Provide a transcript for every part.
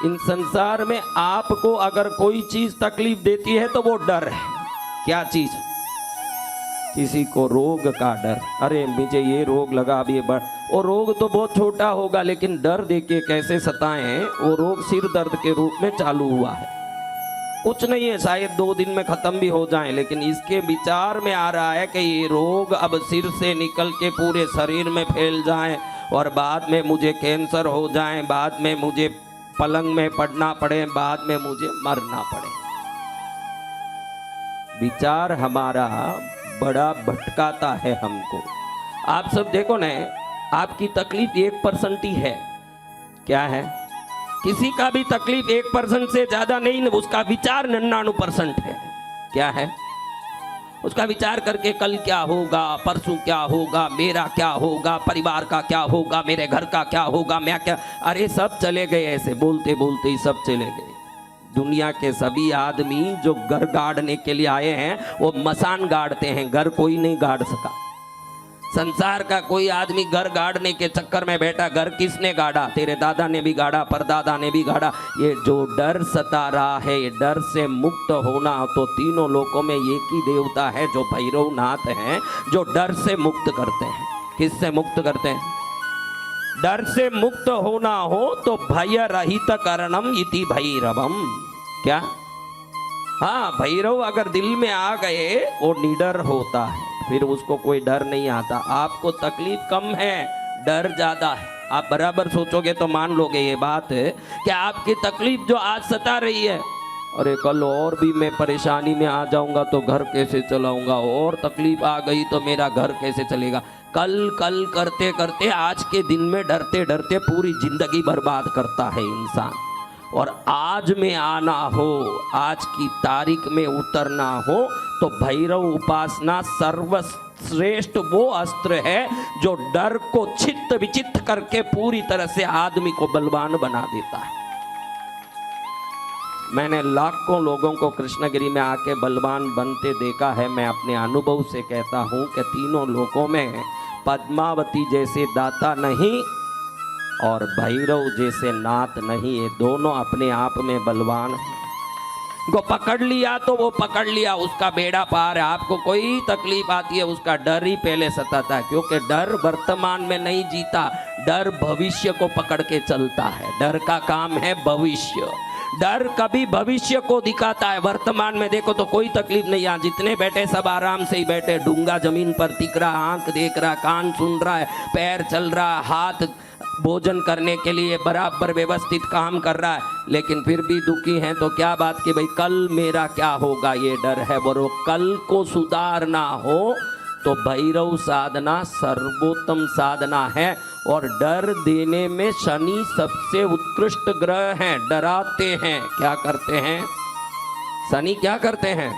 इन संसार में आपको अगर कोई चीज तकलीफ देती है तो वो डर है। क्या चीज? किसी को रोग का डर, अरे मुझे ये रोग लगा, अब ये बढ़, वो रोग तो बहुत छोटा होगा लेकिन डर देके कैसे सताएं, वो रोग सिर दर्द के रूप में चालू हुआ है। कुछ नहीं है, शायद 2 दिन में खत्म भी हो जाए, लेकिन इसके विचार में आ रहा है कि ये रोग अब सिर से निकल के पूरे शरीर में फैल जाए और बाद में मुझे कैंसर हो जाए, बाद में मुझे पलंग में पड़ना पड़े, बाद में मुझे मरना पड़े। विचार हमारा बड़ा भटकाता है हमको। आप सब देखो ना, आपकी तकलीफ 1% ही है। क्या है? किसी का भी तकलीफ 1% से ज्यादा नहीं, उसका विचार 99% है। क्या है? उसका विचार करके कल क्या होगा, परसों क्या होगा, मेरा क्या होगा, परिवार का क्या होगा, मेरे घर का क्या होगा, मैं क्या, अरे सब चले गए, ऐसे बोलते बोलते ही सब चले गए। दुनिया के सभी आदमी जो घर गाड़ने के लिए आए हैं वो मसान गाड़ते हैं, घर कोई नहीं गाड़ सका। संसार का कोई आदमी घर गाड़ने के चक्कर में बैठा, घर किसने गाड़ा? तेरे दादा ने भी गाड़ा, परदादा ने भी गाड़ा। ये जो डर सता रहा है, ये डर से मुक्त होना तो तीनों लोकों में एक ही देवता है जो भैरवनाथ हैं, जो डर से मुक्त करते हैं। किससे मुक्त करते हैं? डर से मुक्त होना हो तो भय रहित करणम इति भैरवम। क्या? हाँ, भैरव अगर दिल में आ गए वो निडर होता है, फिर उसको कोई डर नहीं आता। आपको तकलीफ कम है, डर ज्यादा है। आप बराबर सोचोगे तो मान लोगे ये बात कि आपकी तकलीफ जो आज सता रही है, अरे कल और भी मैं परेशानी में आ जाऊंगा तो घर कैसे चलाऊंगा, और तकलीफ आ गई तो मेरा घर कैसे चलेगा। कल कल करते करते आज के दिन में डरते डरते पूरी जिंदगी बर्बाद करता है इंसान। और आज में आना हो, आज की तारीख में उतरना हो तो भैरव उपासना सर्वश्रेष्ठ वो अस्त्र है जो डर को चित्त विचित्त करके पूरी तरह से आदमी को बलवान बना देता है। मैंने लाखों लोगों को कृष्णगिरी में आके बलवान बनते देखा है। मैं अपने अनुभव से कहता हूँ कि तीनों लोकों में पद्मावती जैसे दाता नहीं और भैरव जैसे नाथ नहीं, ये दोनों अपने आप में बलवान हैं। को पकड़ लिया तो वो पकड़ लिया, उसका बेड़ा पार है। आपको कोई तकलीफ आती है उसका डर ही पहले सताता है, क्योंकि डर वर्तमान में नहीं जीता, डर भविष्य को पकड़ के चलता है। डर का काम है भविष्य, डर कभी भविष्य को दिखाता है। वर्तमान में देखो तो कोई तकलीफ नहीं, यहाँ जितने बैठे सब आराम से ही बैठे, डूंगा जमीन पर टिक रहा, आंख देख रहा, कान सुन रहा है, पैर चल रहा, हाथ भोजन करने के लिए बराबर व्यवस्थित काम कर रहा है, लेकिन फिर भी दुखी हैं। तो क्या बात कि भाई कल मेरा क्या होगा, ये डर है। बरो कल को सुधारना हो तो भैरव साधना सर्वोत्तम साधना है। और डर देने में शनि सबसे उत्कृष्ट ग्रह हैं, डराते हैं। क्या करते हैं शनि? क्या करते हैं?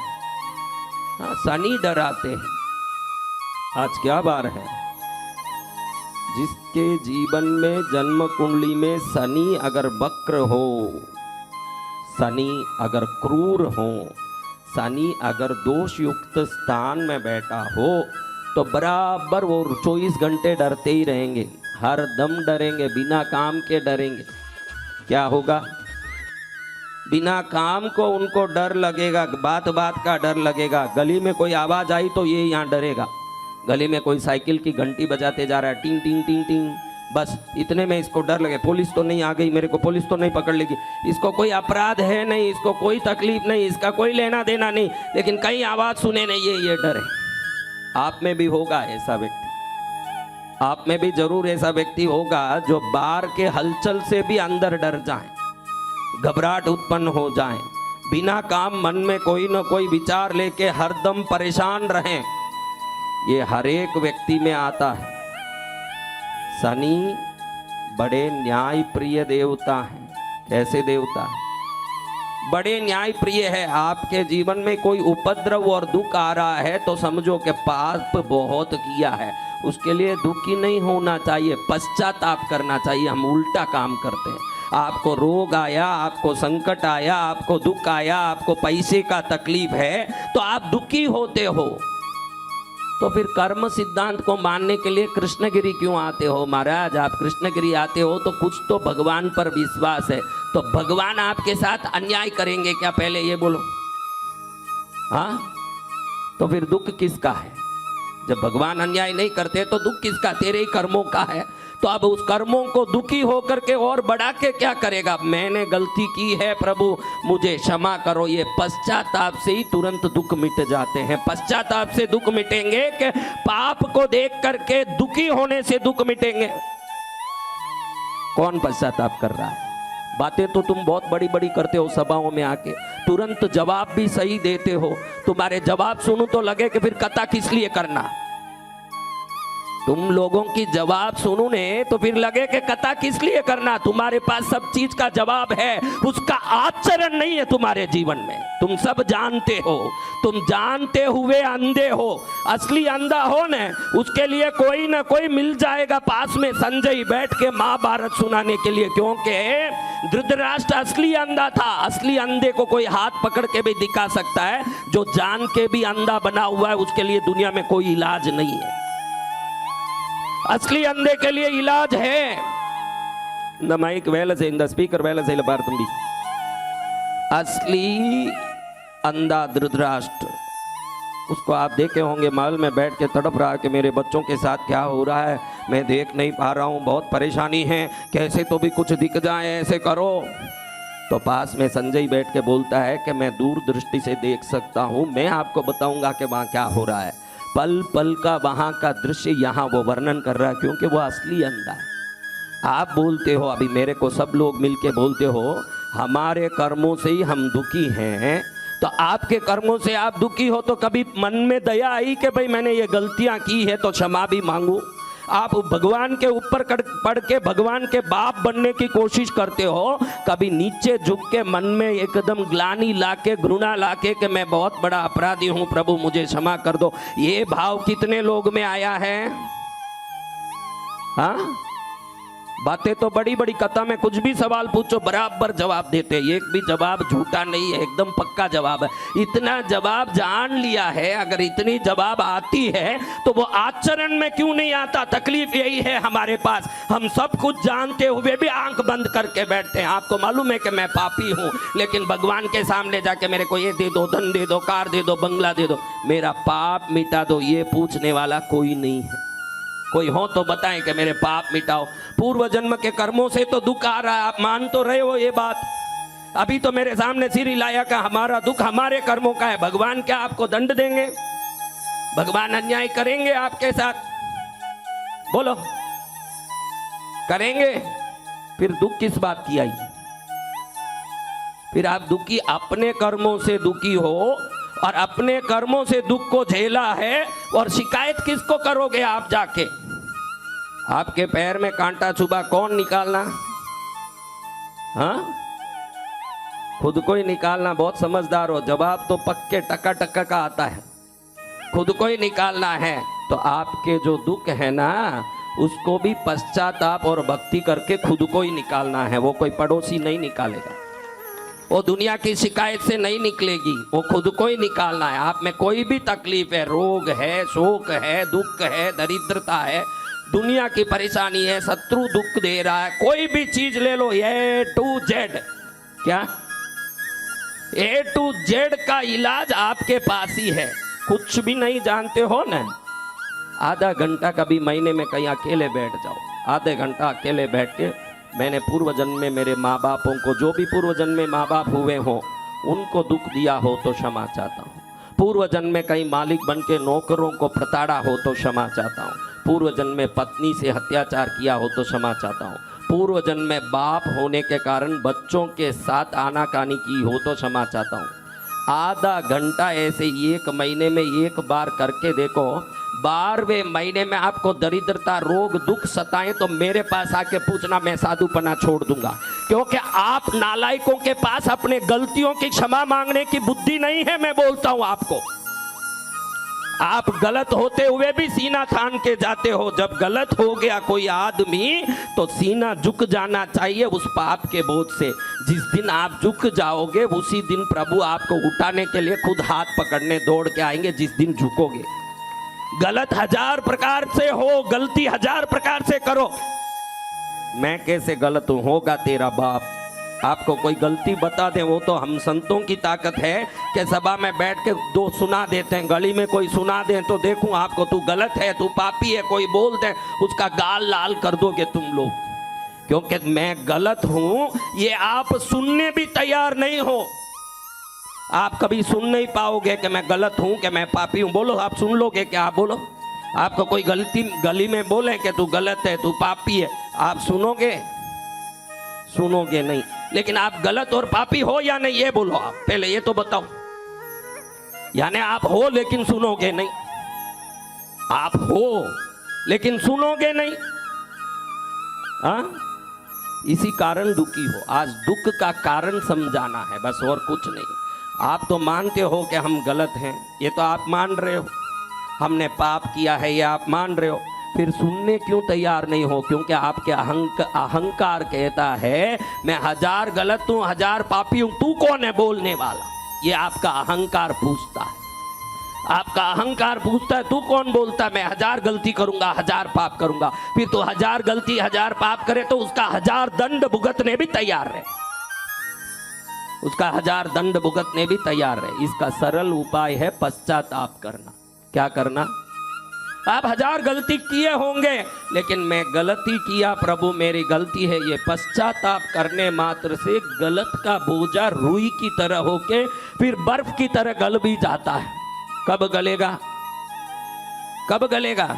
हाँ, शनि डराते हैं। आज क्या बार है? जिसके जीवन में जन्म कुंडली में शनि अगर वक्र हो, शनि अगर क्रूर हो, शनि अगर दोष युक्त स्थान में बैठा हो तो बराबर वो 24 घंटे डरते ही रहेंगे, हर दम डरेंगे, बिना काम के डरेंगे। क्या होगा? बिना काम को उनको डर लगेगा, बात बात का डर लगेगा। गली में कोई आवाज आई तो ये यहाँ डरेगा। गली में कोई साइकिल की घंटी बजाते जा रहा है, टिंग टिंग टिंग टिंग, बस इतने में इसको डर लगे, पुलिस तो नहीं आ गई मेरे को, पुलिस तो नहीं पकड़ लेगी, इसको कोई अपराध है नहीं, इसको कोई तकलीफ नहीं, इसका कोई लेना देना नहीं, लेकिन कहीं आवाज सुने नहीं, ये डर है। आप में भी होगा ऐसा व्यक्ति, आप में भी जरूर ऐसा व्यक्ति होगा जो बाहर के हलचल से भी अंदर डर जाए, घबराहट उत्पन्न हो जाए, बिना काम मन में कोई न कोई विचार लेके हरदम परेशान रहें। ये हर एक व्यक्ति में आता है। शनि बड़े न्याय प्रिय देवता हैं। कैसे देवता? बड़े न्याय प्रिय है। आपके जीवन में कोई उपद्रव और दुख आ रहा है तो समझो कि पाप बहुत किया है, उसके लिए दुखी नहीं होना चाहिए, पश्चाताप करना चाहिए। हम उल्टा काम करते हैं। आपको रोग आया, आपको संकट आया, आपको दुख आया, आपको पैसे का तकलीफ है तो आप दुखी होते हो। तो फिर कर्म सिद्धांत को मानने के लिए कृष्णगिरी क्यों आते हो महाराज? आप कृष्णगिरी आते हो तो कुछ तो भगवान पर विश्वास है, तो भगवान आपके साथ अन्याय करेंगे क्या? पहले ये बोलो। हाँ, तो फिर दुख किसका है? जब भगवान अन्याय नहीं करते तो दुख किसका? तेरे ही कर्मों का है। तो अब उस कर्मों को दुखी होकर के और बढ़ा के क्या करेगा? मैंने गलती की है प्रभु, मुझे क्षमा करो। ये पश्चाताप से ही तुरंत दुख मिट जाते हैं। पश्चाताप से दुख मिटेंगे कि पाप को देख करके दुखी होने से दुख मिटेंगे? कौन पश्चाताप कर रहा है? बातें तो तुम बहुत बड़ी बड़ी करते हो सभाओं में आके, तुरंत जवाब भी सही देते हो। तुम्हारे जवाब सुनूं तो लगे कि फिर कथा किस लिए करना। तुम लोगों की जवाब सुनू ने तो फिर लगे कि कथा किस लिए करना। तुम्हारे पास सब चीज का जवाब है, उसका आचरण नहीं है तुम्हारे जीवन में। तुम सब जानते हो, तुम जानते हुए अंधे हो। असली अंधा हो न, उसके लिए कोई ना कोई मिल जाएगा पास में संजय बैठ के महाभारत सुनाने के लिए, क्योंकि धृतराष्ट्र असली अंधा था। असली अंधे को कोई हाथ पकड़ के भी दिखा सकता है, जो जान के भी अंधा बना हुआ है उसके लिए दुनिया में कोई इलाज नहीं है। असली अंधे के लिए इलाज है। द माइक वेल से इन द स्पीकर वेल से भारतंबी। असली अंधा धृतराष्ट्र, उसको आप देखे होंगे महल में बैठ के तड़प रहा कि मेरे बच्चों के साथ क्या हो रहा है, मैं देख नहीं पा रहा हूँ, बहुत परेशानी है, कैसे तो भी कुछ दिख जाए, ऐसे करो। तो पास में संजय बैठ के बोलता है कि मैं दूर दृष्टि से देख सकता हूँ, मैं आपको बताऊंगा कि वहाँ क्या हो रहा है। पल पल का वहाँ का दृश्य यहाँ वो वर्णन कर रहा है, क्योंकि वो असली अंधा है। आप बोलते हो, अभी मेरे को सब लोग मिलके बोलते हो हमारे कर्मों से ही हम दुखी हैं, तो आपके कर्मों से आप दुखी हो तो कभी मन में दया आई कि भाई मैंने ये गलतियां की है तो क्षमा भी मांगू? आप भगवान के ऊपर पढ़ के भगवान के बाप बनने की कोशिश करते हो, कभी नीचे झुक के मन में एकदम ग्लानि लाके, घृणा लाके कि मैं बहुत बड़ा अपराधी हूं, प्रभु मुझे क्षमा कर दो, ये भाव कितने लोग में आया है? हाँ, बातें तो बड़ी बड़ी, कथा में कुछ भी सवाल पूछो बराबर जवाब देते, एक भी जवाब झूठा नहीं है, एकदम पक्का जवाब है। इतना जवाब जान लिया है, अगर इतनी जवाब आती है तो वो आचरण में क्यों नहीं आता? तकलीफ यही है हमारे पास, हम सब कुछ जानते हुए भी आंख बंद करके बैठते हैं। आपको मालूम है कि मैं पापी हूं, लेकिन भगवान के सामने जाके मेरे को ये दे दो, धन दे दो, कार दे दो, बंगला दे दो, मेरा पाप मिटा दो, ये पूछने वाला कोई नहीं है। कोई हो तो बताएं कि मेरे पाप मिटाओ। पूर्व जन्म के कर्मों से तो दुख आ रहा है, आप मान तो रहे हो ये बात? अभी तो मेरे सामने सिर हिलाया का हमारा दुख हमारे कर्मों का है। भगवान क्या आपको दंड देंगे? भगवान अन्याय करेंगे आपके साथ? बोलो, करेंगे? फिर दुख किस बात की आई? फिर आप दुखी अपने कर्मों से दुखी हो, और अपने कर्मों से दुख को झेला है, और शिकायत किसको करोगे आप जाके? आपके पैर में कांटा चुभा कौन निकालना? हाँ, खुद को ही निकालना। बहुत समझदार हो, जवाब तो पक्के टका टका का आता है, खुद को ही निकालना है। तो आपके जो दुख है ना, उसको भी पश्चाताप और भक्ति करके खुद को ही निकालना है। वो कोई पड़ोसी नहीं निकालेगा, वो दुनिया की शिकायत से नहीं निकलेगी, वो खुद को ही निकालना है। आप में कोई भी तकलीफ है, रोग है, शोक है, दुख है, दरिद्रता है, दुनिया की परेशानी है, शत्रु दुख दे रहा है, कोई भी चीज ले लो, ए टू जेड, क्या ए टू जेड का इलाज आपके पास ही है। कुछ भी नहीं जानते हो ना, आधा घंटा कभी महीने में कहीं अकेले बैठ जाओ, आधे घंटा अकेले बैठ के मैंने पूर्व जन्म में मेरे माँ बापों को, जो भी पूर्व जन्म में माँ बाप हुए हों, उनको दुख दिया हो तो क्षमा चाहता हूँ। पूर्व जन्म में कहीं मालिक बन के नौकरों को प्रताड़ा हो तो क्षमा चाहता हूँ। पूर्व जन्म में पत्नी से अत्याचार किया हो तो क्षमा चाहता हूँ। पूर्व जन्म में बाप होने के कारण बच्चों के साथ आनाकानी की हो तो क्षमा चाहता हूँ। आधा घंटा ऐसे एक महीने में एक बार करके देखो, 12वें महीने में आपको दरिद्रता, रोग, दुख सताएं तो मेरे पास आके पूछना, मैं साधुपना छोड़ दूंगा। क्योंकि आप नालायकों के पास अपने गलतियों की क्षमा मांगने की बुद्धि नहीं है। मैं बोलता हूं आपको, आप गलत होते हुए भी सीना थान के जाते हो। जब गलत हो गया कोई आदमी तो सीना झुक जाना चाहिए उस पाप के बोझ से। जिस दिन आप झुक जाओगे उसी दिन प्रभु आपको उठाने के लिए खुद हाथ पकड़ने दौड़ के आएंगे, जिस दिन झुकोगे। गलत हजार प्रकार से हो, गलती हजार प्रकार से करो। मैं कैसे गलत हूं? होगा तेरा बाप। आपको कोई गलती बता दे, वो तो हम संतों की ताकत है कि सभा में बैठ के दो सुना देते हैं। गली में कोई सुना दे तो देखूं आपको, तू गलत है, तू पापी है, कोई बोल दे, उसका गाल लाल कर दोगे तुम लोग, क्योंकि मैं गलत हूं ये आप सुनने भी तैयार नहीं हो। आप कभी सुन नहीं पाओगे कि मैं गलत हूं, कि मैं पापी हूं। बोलो, आप सुन लोगे क्या? आप बोलो। आपको कोई गलती गली में बोले कि तू गलत है, तू पापी है, आप सुनोगे? सुनोगे नहीं। लेकिन आप गलत और पापी हो या नहीं, ये बोलो आप पहले, ये तो बताओ। यानी आप हो लेकिन सुनोगे नहीं, आप हो लेकिन सुनोगे नहीं। हाँ, इसी कारण दुखी हो। आज दुख का कारण समझाना है बस, और कुछ नहीं। आप तो मानते हो कि हम गलत हैं, ये तो आप मान रहे हो, हमने पाप किया है, ये आप मान रहे हो, फिर सुनने क्यों तैयार नहीं हो? क्योंकि आपके अहंकार कहता है मैं हजार गलत हूं, हजार पापी हूं, तू कौन है बोलने वाला? ये आपका अहंकार पूछता है। आपका अहंकार पूछता है तू कौन बोलता है मैं हजार गलती करूंगा, हजार पाप करूंगा। फिर तो हजार गलती हजार पाप करे तो उसका हजार दंड भुगतने भी तैयार रहे, उसका हजार दंड भुगतने भी तैयार रहे। इसका सरल उपाय है पश्चाताप करना। क्या करना? आप हजार गलती किए होंगे, लेकिन मैं गलती किया प्रभु, मेरी गलती है, ये पश्चाताप करने मात्र से गलत का बोझा रुई की तरह होके फिर बर्फ की तरह गल भी जाता है। कब गलेगा? कब गलेगा?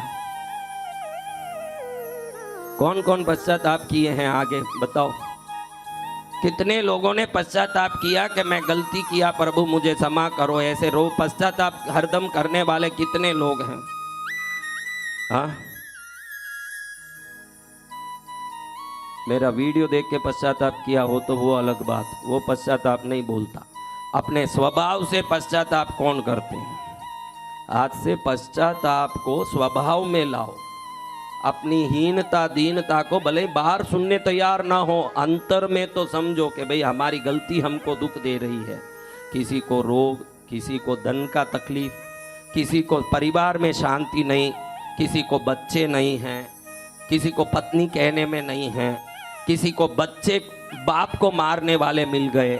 कौन कौन पश्चाताप किए हैं आगे बताओ? कितने लोगों ने पश्चाताप किया कि मैं गलती किया प्रभु मुझे क्षमा करो? ऐसे रो पश्चाताप हरदम करने वाले कितने लोग हैं? हाँ, मेरा वीडियो देख के पश्चाताप किया हो तो वो अलग बात, वो पश्चाताप नहीं बोलता। अपने स्वभाव से पश्चाताप कौन करते हैं? आज से पश्चाताप को स्वभाव में लाओ। अपनी हीनता दीनता को भले बाहर सुनने तैयार ना हो, अंतर में तो समझो कि भाई हमारी गलती हमको दुख दे रही है। किसी को रोग, किसी को धन का तकलीफ, किसी को परिवार में शांति नहीं, किसी को बच्चे नहीं हैं, किसी को पत्नी कहने में नहीं है, किसी को बच्चे बाप को मारने वाले मिल गए।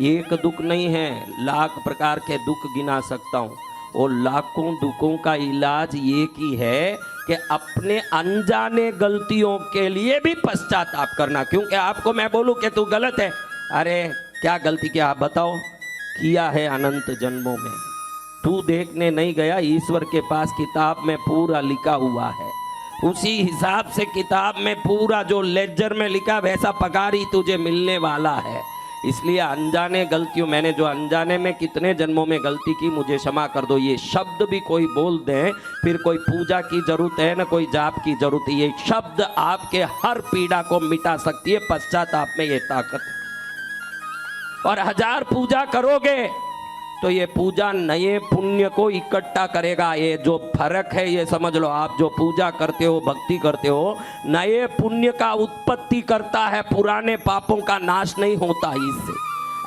एक दुख नहीं है, लाख प्रकार के दुख गिना सकता हूँ। और लाखों दुखों का इलाज एक ही है कि अपने अनजाने गलतियों के लिए भी पश्चाताप करना। क्योंकि आपको मैं बोलूं कि तू गलत है, अरे क्या गलती किया आप बताओ? किया है अनंत जन्मों में, तू देखने नहीं गया, ईश्वर के पास किताब में पूरा लिखा हुआ है। उसी हिसाब से किताब में पूरा जो लेजर में लिखा वैसा पगार ही तुझे मिलने वाला है। इसलिए अनजाने गलतियों, मैंने जो अनजाने में कितने जन्मों में गलती की, मुझे क्षमा कर दो, ये शब्द भी कोई बोल दे, फिर कोई पूजा की जरूरत है ना कोई जाप की जरूरत है। ये शब्द आपके हर पीड़ा को मिटा सकती है। पश्चाताप में ये ताकत है। और हजार पूजा करोगे तो ये पूजा नए पुण्य को इकट्ठा करेगा। ये जो फर्क है ये समझ लो। आप जो पूजा करते हो, भक्ति करते हो, नए पुण्य का उत्पत्ति करता है, पुराने पापों का नाश नहीं होता। इससे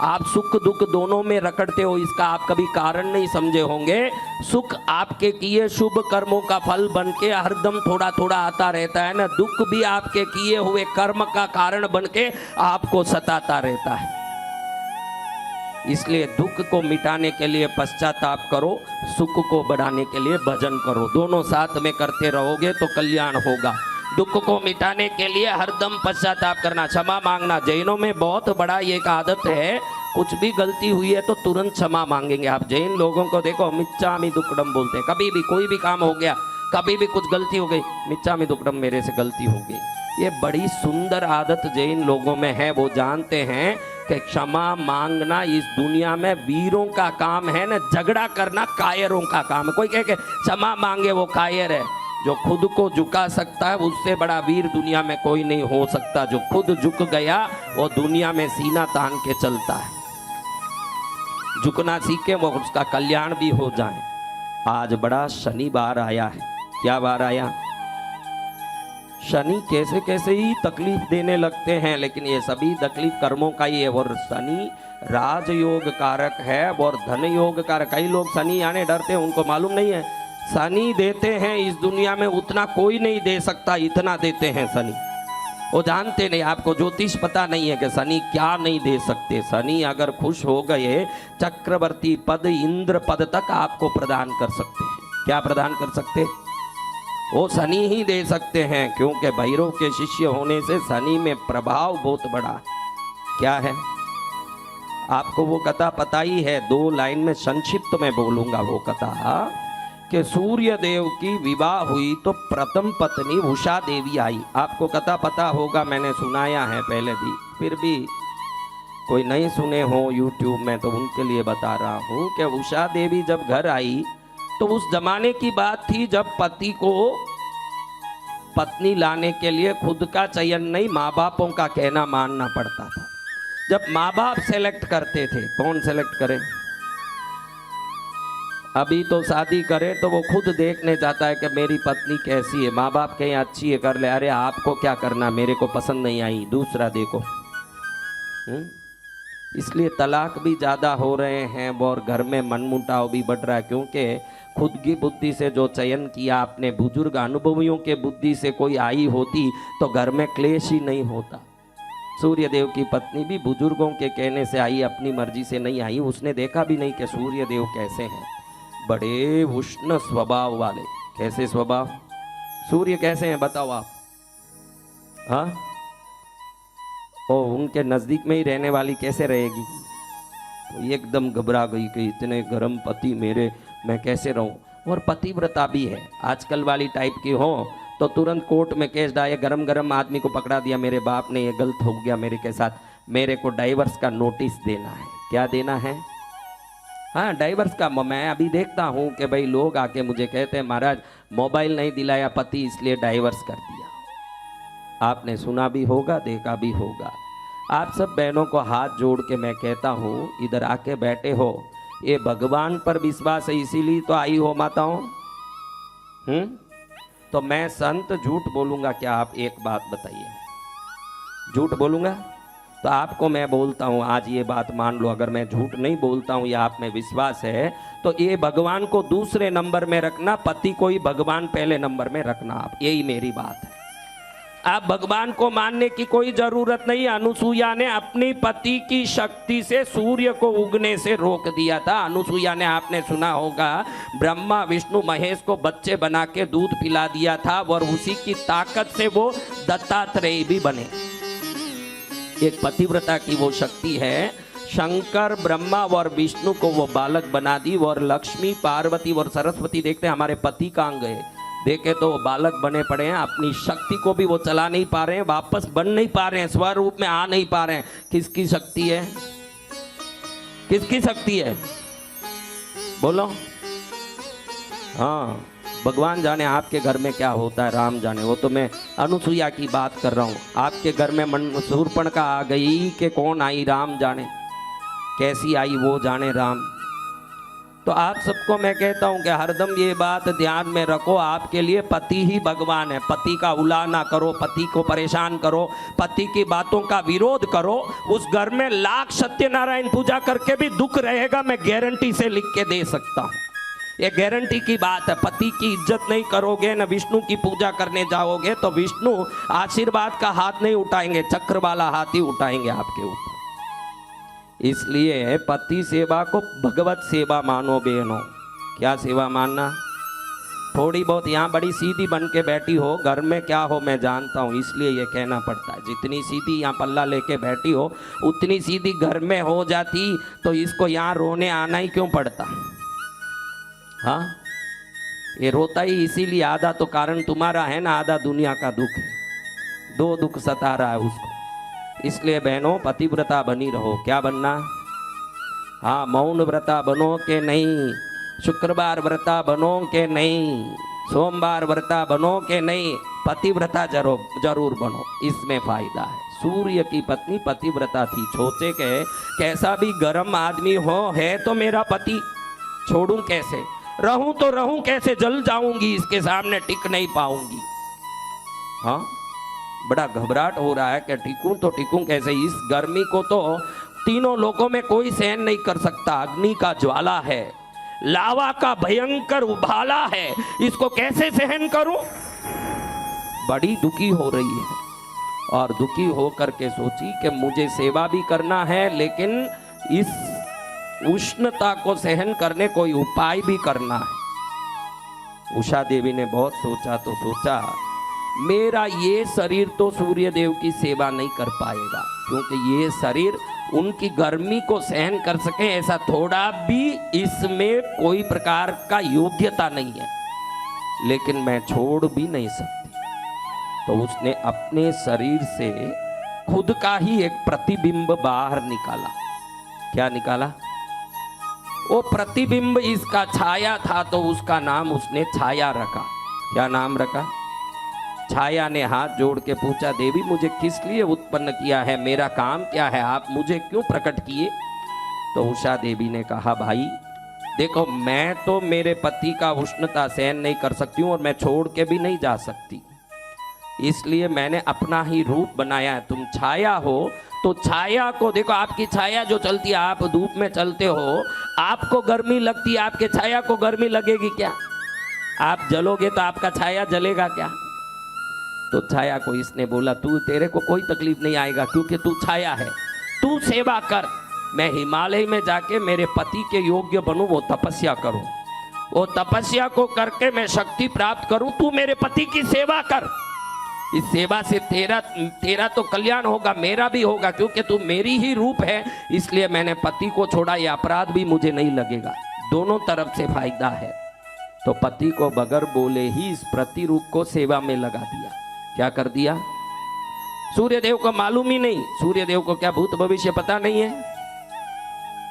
आप सुख दुख दोनों में रगड़ते हो, इसका आप कभी कारण नहीं समझे होंगे। सुख आपके किए शुभ कर्मों का फल बन के हरदम थोड़ा थोड़ा आता रहता है ना, दुख भी आपके किए हुए कर्म का कारण बन के आपको सताता रहता है। इसलिए दुख को मिटाने के लिए पश्चाताप करो, सुख को बढ़ाने के लिए भजन करो। दोनों साथ में करते रहोगे तो कल्याण होगा। दुख को मिटाने के लिए हरदम पश्चाताप करना, क्षमा मांगना। जैनों में बहुत बड़ा ये एक आदत है, कुछ भी गलती हुई है तो तुरंत क्षमा मांगेंगे। आप जैन लोगों को देखो, मिच्चामी दुक्कडम बोलते हैं। कभी भी कोई भी काम हो गया, कभी भी कुछ गलती हो गई, मिच्चामी दुक्कडम, मेरे से गलती हो गई। ये बड़ी सुंदर आदत जैन लोगों में है। वो जानते हैं कि क्षमा मांगना इस दुनिया में वीरों का काम है ना, झगड़ा करना कायरों का काम है। कोई कहे कि क्षमा मांगे वो कायर है। जो खुद को झुका सकता है उससे बड़ा वीर दुनिया में कोई नहीं हो सकता। जो खुद झुक गया वो दुनिया में सीना तान के चलता है। झुकना सीखे वो, उसका कल्याण भी हो जाए। आज बड़ा शनिवार आया है। क्या बार आया? शनि कैसे कैसे ही तकलीफ देने लगते हैं, लेकिन ये सभी तकलीफ कर्मों का ही है। और शनि राजयोग कारक है और धन योग कारक। कई लोग शनि आने डरते हैं, उनको मालूम नहीं है शनि देते हैं इस दुनिया में उतना कोई नहीं दे सकता, इतना देते हैं शनि। वो जानते नहीं, आपको ज्योतिष पता नहीं है कि शनि क्या नहीं दे सकते। शनि अगर खुश हो गए चक्रवर्ती पद, इंद्र पद तक आपको प्रदान कर सकते हैं। क्या प्रदान कर सकते? वो शनि ही दे सकते हैं, क्योंकि भैरव के शिष्य होने से शनि में प्रभाव बहुत बड़ा है। क्या है? आपको वो कथा पता ही है, 2 लाइन में संक्षिप्त में बोलूंगा वो कथा कि सूर्य देव की विवाह हुई तो प्रथम पत्नी उषा देवी आई। आपको कथा पता होगा, मैंने सुनाया है पहले भी, फिर भी कोई नहीं सुने हो यूट्यूब में तो उनके लिए बता रहा हूँ कि उषा देवी जब घर आई तो उस जमाने की बात थी जब पति को पत्नी लाने के लिए खुद का चयन नहीं, माँ बापों का कहना मानना पड़ता था। जब माँ बाप सेलेक्ट करते थे, कौन सेलेक्ट करे? अभी तो शादी करे तो वो खुद देखने जाता है कि मेरी पत्नी कैसी है, माँ बाप कहीं अच्छी है कर ले, अरे आपको क्या करना, मेरे को पसंद नहीं आई, दूसरा देखो। इसलिए तलाक भी ज़्यादा हो रहे हैं और घर में मनमुटाव भी बढ़ रहा है, क्योंकि खुद की बुद्धि से जो चयन किया आपने, बुजुर्ग अनुभवियों के बुद्धि से कोई आई होती तो घर में क्लेश ही नहीं होता। सूर्यदेव की पत्नी भी बुजुर्गों के कहने से आई, अपनी मर्जी से नहीं आई। उसने देखा भी नहीं कि सूर्यदेव कैसे हैं, बड़े उष्ण स्वभाव वाले। कैसे स्वभाव? सूर्य कैसे हैं बताओ आप? हाँ, ओ उनके नजदीक में ही रहने वाली कैसे रहेगी? तो एकदम घबरा गई कि इतने गर्म पति मेरे, मैं कैसे रहूं। और पतिव्रता भी है, आजकल वाली टाइप की हो तो तुरंत कोर्ट में केस डाले, गरम गरम आदमी को पकड़ा दिया, मेरे बाप ने ये गलत हो गया मेरे के साथ, मेरे को डाइवर्स का नोटिस देना है। क्या देना है? हाँ, डाइवर्स का। मैं अभी देखता हूँ कि भाई लोग आके मुझे कहते हैं महाराज मोबाइल नहीं दिलाया पति इसलिए डाइवर्स कर दिया। आपने सुना भी होगा, देखा भी होगा। आप सब बहनों को हाथ जोड़ के मैं कहता हूँ, इधर आके बैठे हो, ये भगवान पर विश्वास है इसीलिए तो आई हो माताओं। तो मैं संत झूठ बोलूंगा क्या? आप एक बात बताइए, झूठ बोलूंगा? तो आपको मैं बोलता हूं आज ये बात मान लो, अगर मैं झूठ नहीं बोलता हूं या आप में विश्वास है तो ये भगवान को दूसरे नंबर में रखना, पति को ही भगवान पहले नंबर में रखना। आप, यही मेरी बात है। आप भगवान को मानने की कोई जरूरत नहीं। अनुसुईया ने अपनी पति की शक्ति से सूर्य को उगने से रोक दिया था। अनुसुईया ने, आपने सुना होगा, ब्रह्मा विष्णु महेश को बच्चे बना के दूध पिला दिया था और उसी की ताकत से वो दत्तात्रेय भी बने। एक पतिव्रता की वो शक्ति है। शंकर ब्रह्मा और विष्णु को वो बालक बना दी और लक्ष्मी पार्वती और सरस्वती देखते हैं हमारे पति कहाँ गए, देखे तो बालक बने पड़े हैं। अपनी शक्ति को भी वो चला नहीं पा रहे हैं, वापस बन नहीं पा रहे हैं, स्वरूप में आ नहीं पा रहे हैं। किसकी शक्ति है? किसकी शक्ति है? बोलो। हाँ, भगवान जाने आपके घर में क्या होता है, राम जाने। वो तो मैं अनुसुईया की बात कर रहा हूँ। आपके घर में शूर्पणखा आ गई कि कौन आई, राम जाने। कैसी आई वो जाने, राम। तो आप सबको मैं कहता हूं कि हरदम ये बात ध्यान में रखो, आपके लिए पति ही भगवान है। पति का उला ना करो, पति को परेशान करो, पति की बातों का विरोध करो, उस घर में लाख सत्यनारायण पूजा करके भी दुख रहेगा। मैं गारंटी से लिख के दे सकता हूं, ये गारंटी की बात है। पति की इज्जत नहीं करोगे, न विष्णु की पूजा करने जाओगे तो विष्णु आशीर्वाद का हाथ नहीं उठाएंगे, चक्र वाला हाथ ही उठाएंगे आपके ऊपर। इसलिए पति सेवा को भगवत सेवा मानो बहनों। क्या सेवा मानना? थोड़ी बहुत यहाँ बड़ी सीधी बन के बैठी हो, घर में क्या हो मैं जानता हूँ, इसलिए ये कहना पड़ता है। जितनी सीधी यहाँ पल्ला लेके बैठी हो उतनी सीधी घर में हो जाती तो इसको यहाँ रोने आना ही क्यों पड़ता? हाँ, ये रोता ही इसीलिए, आधा तो कारण तुम्हारा है ना, आधा दुनिया का दुख है। 2 दुख सता रहा है उसको। इसलिए बहनों पतिव्रता बनी रहो। क्या बनना? हाँ, मौन व्रता बनो के नहीं, शुक्रवार व्रता बनो के नहीं, सोमवार व्रता बनो के नहीं, पतिव्रता जरूर बनो, इसमें फायदा है। सूर्य की पत्नी पतिव्रता थी। सोचे के कैसा भी गर्म आदमी हो है तो मेरा पति, छोड़ूं कैसे, रहूं तो रहूं कैसे, जल जाऊंगी इसके सामने, टिक नहीं पाऊंगी। हाँ, बड़ा घबराहट हो रहा है कि टिकूं तो टिकूं कैसे। इस गर्मी को तो तीनों लोगों में कोई सहन नहीं कर सकता। अग्नि का ज्वाला है, लावा का भयंकर उबाला है, इसको कैसे सहन करूं? बड़ी दुखी हो रही है और दुखी होकर के सोची कि मुझे सेवा भी करना है, लेकिन इस उष्णता को सहन करने कोई उपाय भी करना है। उषा देवी ने बहुत सोचा तो सोचा, मेरा ये शरीर तो सूर्य देव की सेवा नहीं कर पाएगा, क्योंकि ये शरीर उनकी गर्मी को सहन कर सके ऐसा थोड़ा भी इसमें कोई प्रकार का योग्यता नहीं है, लेकिन मैं छोड़ भी नहीं सकती। तो उसने अपने शरीर से खुद का ही एक प्रतिबिंब बाहर निकाला। क्या निकाला? वो प्रतिबिंब इसका छाया था, तो उसका नाम उसने छाया रखा। क्या नाम रखा? छाया ने हाथ जोड़ के पूछा, देवी मुझे किस लिए उत्पन्न किया है, मेरा काम क्या है, आप मुझे क्यों प्रकट किए? तो उषा देवी ने कहा, भाई देखो, मैं तो मेरे पति का उष्णता सहन नहीं कर सकती हूँ और मैं छोड़ के भी नहीं जा सकती, इसलिए मैंने अपना ही रूप बनाया है। तुम छाया हो तो छाया को देखो, आपकी छाया जो चलती है, आप धूप में चलते हो, आपको गर्मी लगती है, आपके छाया को गर्मी लगेगी क्या? आप जलोगे तो आपका छाया जलेगा क्या? तो छाया को इसने बोला, तू, तेरे को कोई तकलीफ नहीं आएगा, क्योंकि तू छाया है, तू सेवा कर, मैं हिमालय में जाके मेरे पति के योग्य बनूं, वो तपस्या करूं, वो तपस्या को करके मैं शक्ति प्राप्त करूं, तू मेरे पति की सेवा कर। इस सेवा से तेरा तो कल्याण होगा, मेरा भी होगा, क्योंकि तू मेरी ही रूप है, इसलिए मैंने पति को छोड़ा, ये अपराध भी मुझे नहीं लगेगा, दोनों तरफ से फायदा है। तो पति को बगैर बोले ही इस प्रतिरूप को सेवा में लगा दिया। क्या कर दिया? सूर्यदेव को मालूम ही नहीं, सूर्यदेव को क्या भूत भविष्य पता नहीं है?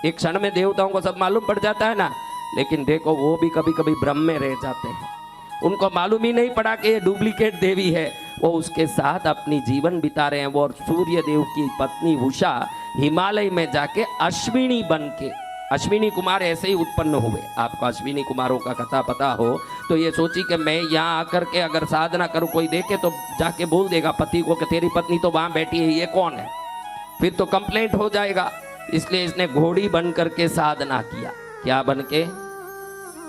एक क्षण में देवताओं को सब मालूम पड़ जाता है ना, लेकिन देखो वो भी कभी कभी भ्रम में रह जाते हैं, उनको मालूम ही नहीं पड़ा कि ये डुप्लीकेट देवी है, वो उसके साथ अपनी जीवन बिता रहे हैं। वो और सूर्यदेव की पत्नी उषा हिमालय में जाके अश्विनी बन के, अश्विनी कुमार ऐसे ही उत्पन्न हुए। आपको अश्विनी कुमारों का कथा पता हो तो ये सोची कि मैं यहाँ आकर के अगर साधना करूँ, कोई देखे तो जाके बोल देगा पति को कि तेरी पत्नी तो वहाँ बैठी है, ये कौन है, फिर तो कंप्लेंट हो जाएगा। इसलिए इसने घोड़ी बन करके साधना किया। क्या बन के?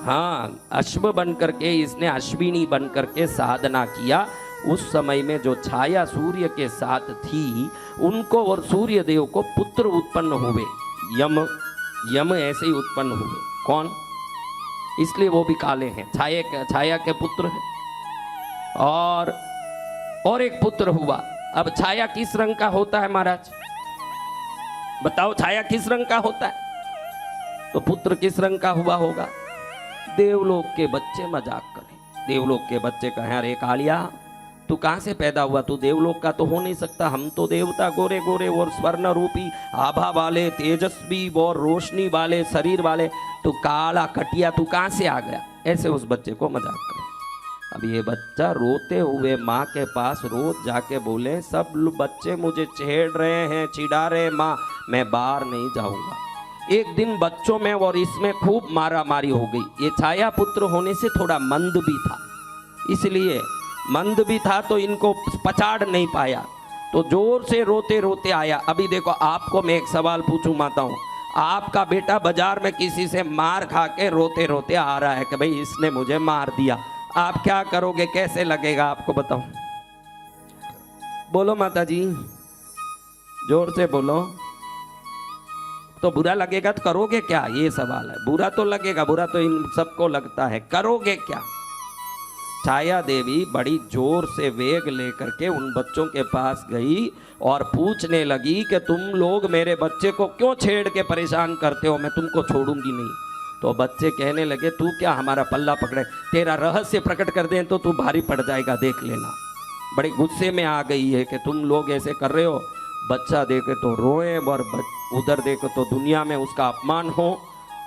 हाँ, अश्व बन करके इसने अश्विनी बन करके साधना किया। उस समय में जो छाया सूर्य के साथ थी, उनको और सूर्य देव को पुत्र उत्पन्न हुए, यम ऐसे ही उत्पन्न हुए। कौन? इसलिए वो भी काले हैं, छाया के पुत्र हैं। और एक पुत्र हुआ। अब छाया किस रंग का होता है महाराज? बताओ, छाया किस रंग का होता है? तो पुत्र किस रंग का हुआ होगा? देवलोक के बच्चे मजाक करें, देवलोक के बच्चे कहें, अरे कालिया तू कहाँ से पैदा हुआ, तू देवलोक का तो हो नहीं सकता, हम तो देवता गोरे गोरे और स्वर्ण रूपी आभा वाले, तेजस्वी और रोशनी वाले शरीर वाले, तू काला कटिया, तू कहाँ से आ गया? ऐसे उस बच्चे को मजाक करें। अब ये बच्चा रोते हुए माँ के पास रोज जाके बोले, सब बच्चे मुझे छेड़ रहे हैं, चिढ़ा रहे, माँ मैं बाहर नहीं जाऊंगा। एक दिन बच्चों में और इसमें खूब मारा मारी हो गई। ये छाया पुत्र होने से थोड़ा मंद भी था, इसलिए मंद भी था तो इनको पछाड़ नहीं पाया, तो जोर से रोते रोते आया। अभी देखो, आपको मैं एक सवाल पूछूं माताओं, आपका बेटा बाजार में किसी से मार खा के रोते रोते आ रहा है कि भाई इसने मुझे मार दिया, आप क्या करोगे, कैसे लगेगा आपको? बताओ, बोलो माता जी, जोर से बोलो। तो बुरा लगेगा तो करोगे क्या, ये सवाल है। बुरा तो लगेगा, बुरा तो इन सबको लगता है, करोगे क्या? छाया देवी बड़ी जोर से वेग लेकर के उन बच्चों के पास गई और पूछने लगी कि तुम लोग मेरे बच्चे को क्यों छेड़ के परेशान करते हो, मैं तुमको छोड़ूंगी नहीं। तो बच्चे कहने लगे, तू क्या हमारा पल्ला पकड़े, तेरा रहस्य प्रकट कर दें तो तू भारी पड़ जाएगा, देख लेना। बड़े गुस्से में आ गई है कि तुम लोग ऐसे कर रहे हो, बच्चा देखे तो रोए और उधर देखो तो दुनिया में उसका अपमान हो।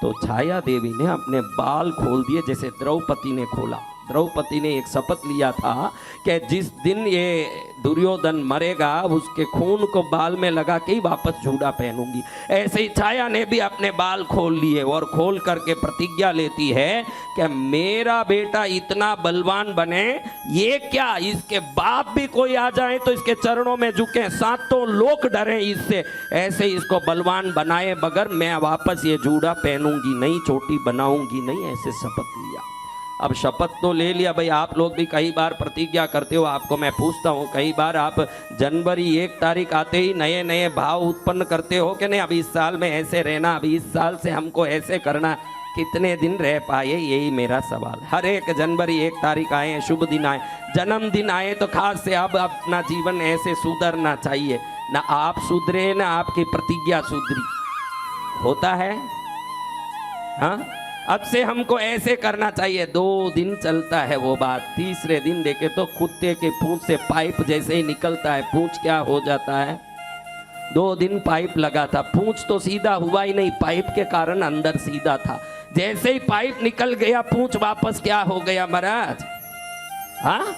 तो छाया देवी ने अपने बाल खोल दिए, जैसे द्रौपदी ने खोला, द्रौपदी ने एक शपथ लिया था कि जिस दिन ये दुर्योधन मरेगा उसके खून को बाल में लगा के ही वापस जूड़ा पहनूंगी। ऐसे ही छाया ने भी अपने बाल खोल लिए और खोल करके प्रतिज्ञा लेती है कि मेरा बेटा इतना बलवान बने, ये क्या इसके बाप भी कोई आ जाए तो इसके चरणों में झुके, सातों लोग डरे इससे, ऐसे इसको बलवान बनाए बगैर मैं वापस ये जूड़ा पहनूंगी नहीं, चोटी बनाऊंगी नहीं, ऐसे शपथ लिया। अब शपथ तो ले लिया भाई, आप लोग भी कई बार प्रतिज्ञा करते हो, आपको मैं पूछता हूँ कई बार आप जनवरी 1 तारीख आते ही नए नए भाव उत्पन्न करते हो कि नहीं, अभी इस साल में ऐसे रहना, अभी इस साल से हमको ऐसे करना, कितने दिन रह पाए, यही मेरा सवाल। हर एक जनवरी 1 तारीख आए, शुभ दिन आए, जन्मदिन आए तो खास से अब अपना जीवन ऐसे सुधरना चाहिए, ना आप सुधरे ना आपकी प्रतिज्ञा सुधरी, होता है। हाँ, अब से हमको ऐसे करना चाहिए। 2 दिन चलता है वो बात, तीसरे दिन देखे तो कुत्ते के पूंछ से पाइप जैसे ही निकलता है, पूंछ क्या हो जाता है। 2 दिन पाइप लगा था, पूंछ तो सीधा हुआ ही नहीं, पाइप के कारण अंदर सीधा था, जैसे ही पाइप निकल गया पूंछ वापस क्या हो गया महाराज। हाँ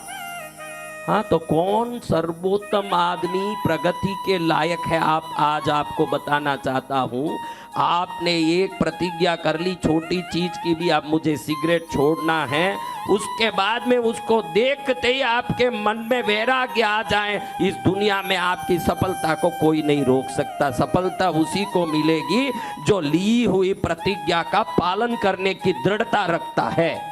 हाँ, तो कौन सर्वोत्तम आदमी प्रगति के लायक है, आप आज आपको बताना चाहता हूं। आपने एक प्रतिज्ञा कर ली छोटी चीज की भी, अब मुझे सिगरेट छोड़ना है, उसके बाद में उसको देखते ही आपके मन में वैराग्य आ जाए, इस दुनिया में आपकी सफलता को कोई नहीं रोक सकता। सफलता उसी को मिलेगी जो ली हुई प्रतिज्ञा का पालन करने की दृढ़ता रखता है।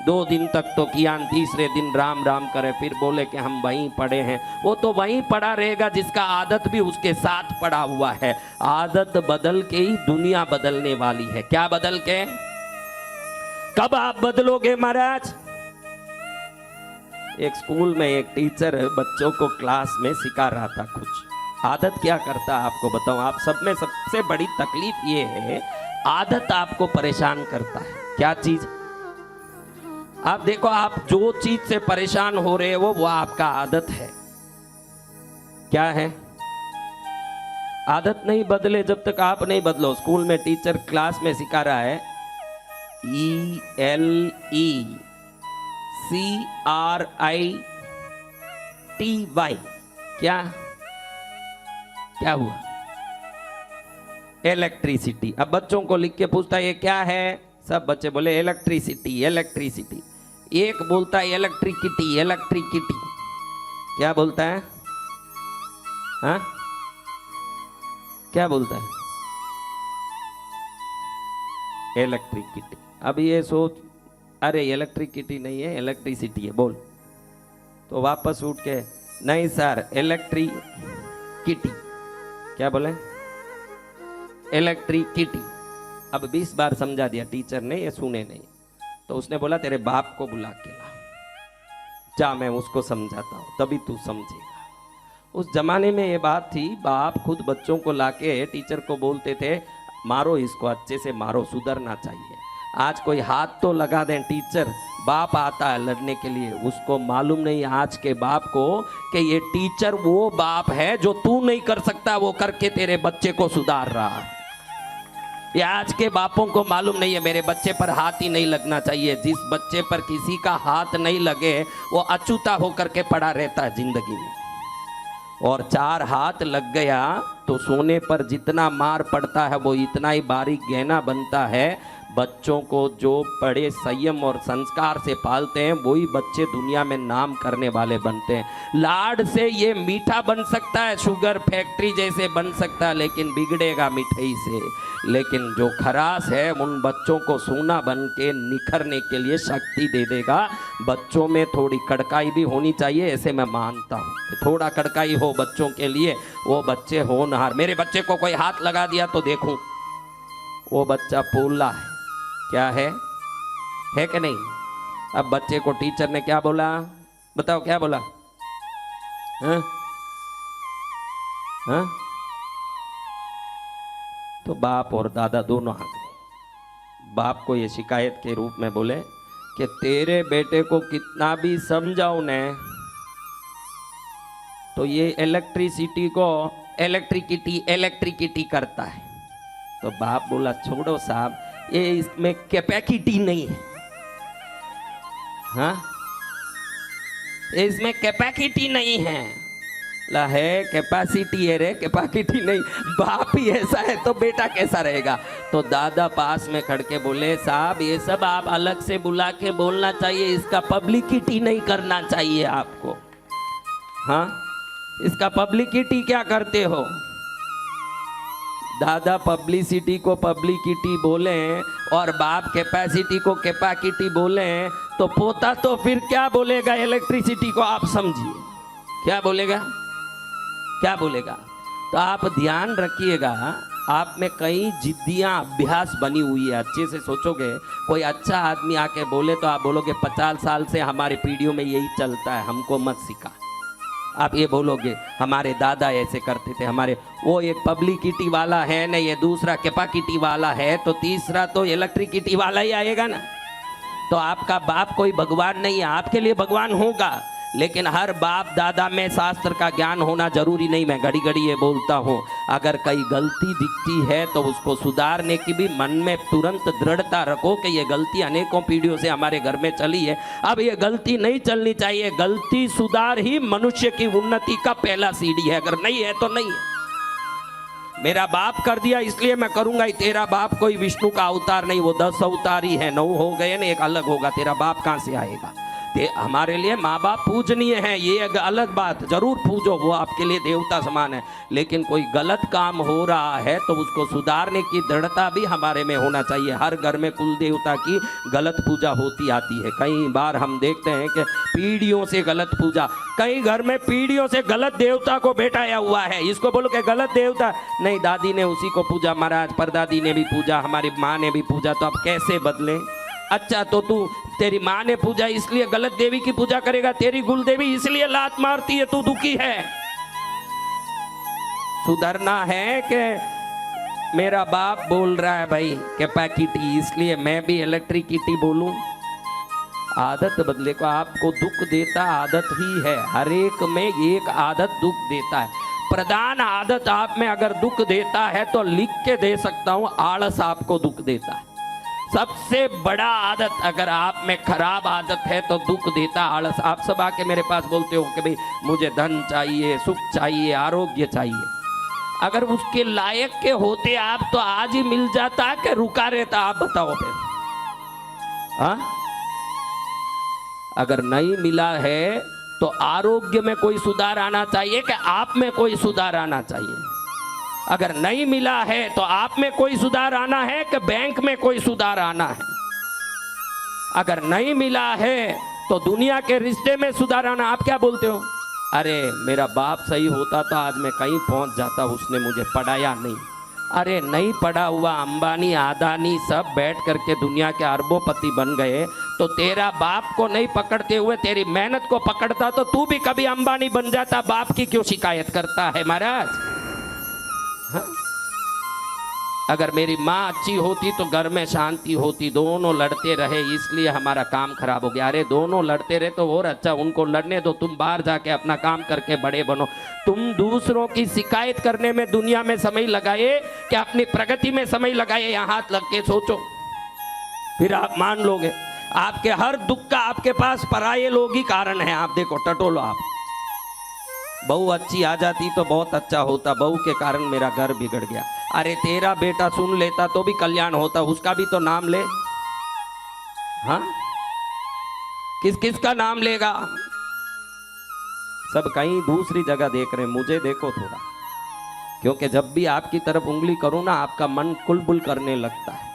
2 दिन तक तो किया, तीसरे दिन राम राम करे, फिर बोले कि हम वहीं पड़े हैं। वो तो वहीं पड़ा रहेगा जिसका आदत भी उसके साथ पड़ा हुआ है। आदत बदल के ही दुनिया बदलने वाली है। क्या बदल के? कब आप बदलोगे महाराज? एक स्कूल में एक टीचर बच्चों को क्लास में सिखा रहा था कुछ। आदत क्या करता है आपको बताऊं, आप सब में सबसे बड़ी तकलीफ ये है, आदत आपको परेशान करता है। क्या चीज? आप देखो, आप जो चीज से परेशान हो रहे हो वो आपका आदत है। क्या है? आदत नहीं बदले जब तक आप नहीं बदलो। स्कूल में टीचर क्लास में सिखा रहा है ELECRITY। क्या क्या हुआ? इलेक्ट्रिसिटी। अब बच्चों को लिख के पूछता है ये क्या है, सब बच्चे बोले इलेक्ट्रिसिटी इलेक्ट्रिसिटी। एक बोलता है इलेक्ट्रिकिटी इलेक्ट्रिकिटी। क्या बोलता है? हाँ, क्या बोलता है? इलेक्ट्रिकिटी। अब ये सोच, अरे इलेक्ट्रिकिटी नहीं है, इलेक्ट्रिसिटी है, बोल। तो वापस उठ के, नहीं सर इलेक्ट्रिकिटी। क्या बोले? इलेक्ट्रिकिटी। अब 20 बार समझा दिया टीचर ने, ये सुने नहीं। तो उसने बोला तेरे बाप को बुला के ला, जा मैं उसको समझाता हूँ तभी तू समझेगा। उस जमाने में ये बात थी, बाप खुद बच्चों को लाके टीचर को बोलते थे मारो इसको, अच्छे से मारो, सुधरना चाहिए। आज कोई हाथ तो लगा दें टीचर, बाप आता है लड़ने के लिए, उसको मालूम नहीं आज के बाप को कि ये टीचर वो बाप है जो तू नहीं कर सकता, वो करके तेरे बच्चे को सुधार रहा है। ये आज के बापों को मालूम नहीं है मेरे बच्चे पर हाथ ही नहीं लगना चाहिए। जिस बच्चे पर किसी का हाथ नहीं लगे वो अछूता होकर के पड़ा रहता है जिंदगी में। और 4 हाथ लग गया तो सोने पर जितना मार पड़ता है वो इतना ही बारीक गहना बनता है। बच्चों को जो बड़े संयम और संस्कार से पालते हैं वही बच्चे दुनिया में नाम करने वाले बनते हैं। लाड से ये मीठा बन सकता है, शुगर फैक्ट्री जैसे बन सकता है, लेकिन बिगड़ेगा मिठाई से। लेकिन जो खरास है उन बच्चों को सोना बन के निखरने के लिए शक्ति दे देगा। बच्चों में थोड़ी कड़काई भी होनी चाहिए, ऐसे मैं मानता हूँ कि थोड़ा कड़काई हो बच्चों के लिए, वो बच्चे होनहार। मेरे बच्चे को कोई हाथ लगा दिया तो देखूं वो बच्चा पोला है। क्या है कि नहीं? अब बच्चे को टीचर ने क्या बोला, बताओ क्या बोला? हाँ? हाँ? तो बाप और दादा दोनों आ गए। बाप को ये शिकायत के रूप में बोले कि तेरे बेटे को कितना भी समझाओ ने तो ये इलेक्ट्रिसिटी को इलेक्ट्रिकिटी इलेक्ट्रिकिटी करता है। तो बाप बोला छोड़ो साहब, ये इसमें कैपेसिटी नहीं है। हाँ, इसमें कैपेसिटी नहीं है। ला है कैपेसिटी है रे, कैपेसिटी नहीं। बाप ही ऐसा है तो बेटा कैसा रहेगा। तो दादा पास में खड़ के बोले, साहब ये सब आप अलग से बुला के बोलना चाहिए, इसका पब्लिसिटी नहीं करना चाहिए आपको। हाँ, इसका पब्लिसिटी क्या करते हो। दादा पब्लिसिटी को पब्लिसिटी बोले और बाप कैपेसिटी को कैपेसिटी बोले, तो पोता तो फिर क्या बोलेगा इलेक्ट्रिसिटी को, आप समझिए क्या बोलेगा, क्या बोलेगा। तो आप ध्यान रखिएगा, आप में कई जिद्दियां अभ्यास बनी हुई है। अच्छे से सोचोगे, कोई अच्छा आदमी आके बोले तो आप बोलोगे 50 साल से हमारी पीढ़ियों में यही चलता है, हमको मत सिखा। आप ये बोलोगे हमारे दादा ऐसे करते थे, हमारे वो एक पब्लिसिटी वाला है ना, ये दूसरा कैपेसिटी वाला है, तो तीसरा तो इलेक्ट्रिसिटी वाला ही आएगा ना। तो आपका बाप कोई भगवान नहीं है, आपके लिए भगवान होगा, लेकिन हर बाप दादा में शास्त्र का ज्ञान होना जरूरी नहीं। मैं घड़ी घड़ी ये बोलता हूँ, अगर कई गलती दिखती है तो उसको सुधारने की भी मन में तुरंत दृढ़ता रखो कि ये गलती अनेकों पीढ़ियों से हमारे घर में चली है, अब ये गलती नहीं चलनी चाहिए। गलती सुधार ही मनुष्य की उन्नति का पहला सीढ़ी है, अगर नहीं है तो नहीं है। मेरा बाप कर दिया इसलिए मैं करूंगा ही, तेरा बाप कोई विष्णु का अवतार नहीं, वो 10 अवतार ही है, 9 हो गए ना, एक अलग होगा, तेरा बाप कहाँ से आएगा। हमारे लिए माँ बाप पूजनीय है, ये एक अलग बात, जरूर पूजो, वो आपके लिए देवता समान है, लेकिन कोई गलत काम हो रहा है तो उसको सुधारने की दृढ़ता भी हमारे में होना चाहिए। हर घर में कुल देवता की गलत पूजा होती आती है। कई बार हम देखते हैं कि पीढ़ियों से गलत पूजा, कई घर में पीढ़ियों से गलत देवता को बैठाया हुआ है। इसको बोलो कि गलत देवता नहीं, दादी ने उसी को पूजा, महाराज परदादी ने भी पूजा, हमारी माँ ने भी पूजा, तो अब कैसे बदले। अच्छा, तो तू तेरी माँ ने पूजा इसलिए गलत देवी की पूजा करेगा, तेरी कुल देवी इसलिए लात मारती है, तू दुखी है। सुधरना है कि मेरा बाप बोल रहा है भाई कैपेसिटी, इसलिए मैं भी इलेक्ट्रिसिटी बोलूं। आदत बदले को, आपको दुख देता आदत ही है, हर एक में एक आदत दुख देता है। प्रधान आदत आप में अगर दुख देता है तो लिख के दे सकता हूं, आलस आपको दुख देता है। सबसे बड़ा आदत अगर आप में खराब आदत है तो दुख देता आलस। आप सब आके मेरे पास बोलते हो कि भाई मुझे धन चाहिए, सुख चाहिए, आरोग्य चाहिए, अगर उसके लायक के होते आप तो आज ही मिल जाता कि रुका रहता, आप बताओ फिर। हाँ, अगर नहीं मिला है तो आरोग्य में कोई सुधार आना चाहिए कि आप में कोई सुधार आना चाहिए। अगर नहीं मिला है तो आप में कोई सुधार आना है कि बैंक में कोई सुधार आना है। अगर नहीं मिला है तो दुनिया के रिश्ते में सुधार आना। आप क्या बोलते हो, अरे मेरा बाप सही होता तो आज मैं कहीं पहुंच जाता, उसने मुझे पढ़ाया नहीं। अरे नहीं पढ़ा हुआ अंबानी अदानी सब बैठ करके दुनिया के अरबोपति बन गए, तो तेरा बाप को नहीं पकड़ते हुए तेरी मेहनत को पकड़ता तो तू भी कभी अंबानी बन जाता। बाप की क्यों शिकायत करता है महाराज। हाँ? अगर मेरी माँ अच्छी होती तो घर में शांति होती, दोनों लड़ते रहे इसलिए हमारा काम खराब हो गया। अरे दोनों लड़ते रहे तो और अच्छा, उनको लड़ने दो, तुम बाहर जाके अपना काम करके बड़े बनो। तुम दूसरों की शिकायत करने में दुनिया में समय लगाए कि अपनी प्रगति में समय लगाए, यहाँ हाथ लग के सोचो, फिर आप मान लोगे। आपके हर दुख का आपके पास पराये लोग ही कारण है। आप देखो, टटोलो आप, बहू अच्छी आ जाती तो बहुत अच्छा होता, बहू के कारण मेरा घर बिगड़ गया। अरे तेरा बेटा सुन लेता तो भी कल्याण होता, उसका भी तो नाम ले। हाँ, किस किस का नाम लेगा। सब कहीं दूसरी जगह देख रहे हैं, मुझे देखो थोड़ा, क्योंकि जब भी आपकी तरफ उंगली करूं ना आपका मन कुलबुल करने लगता है।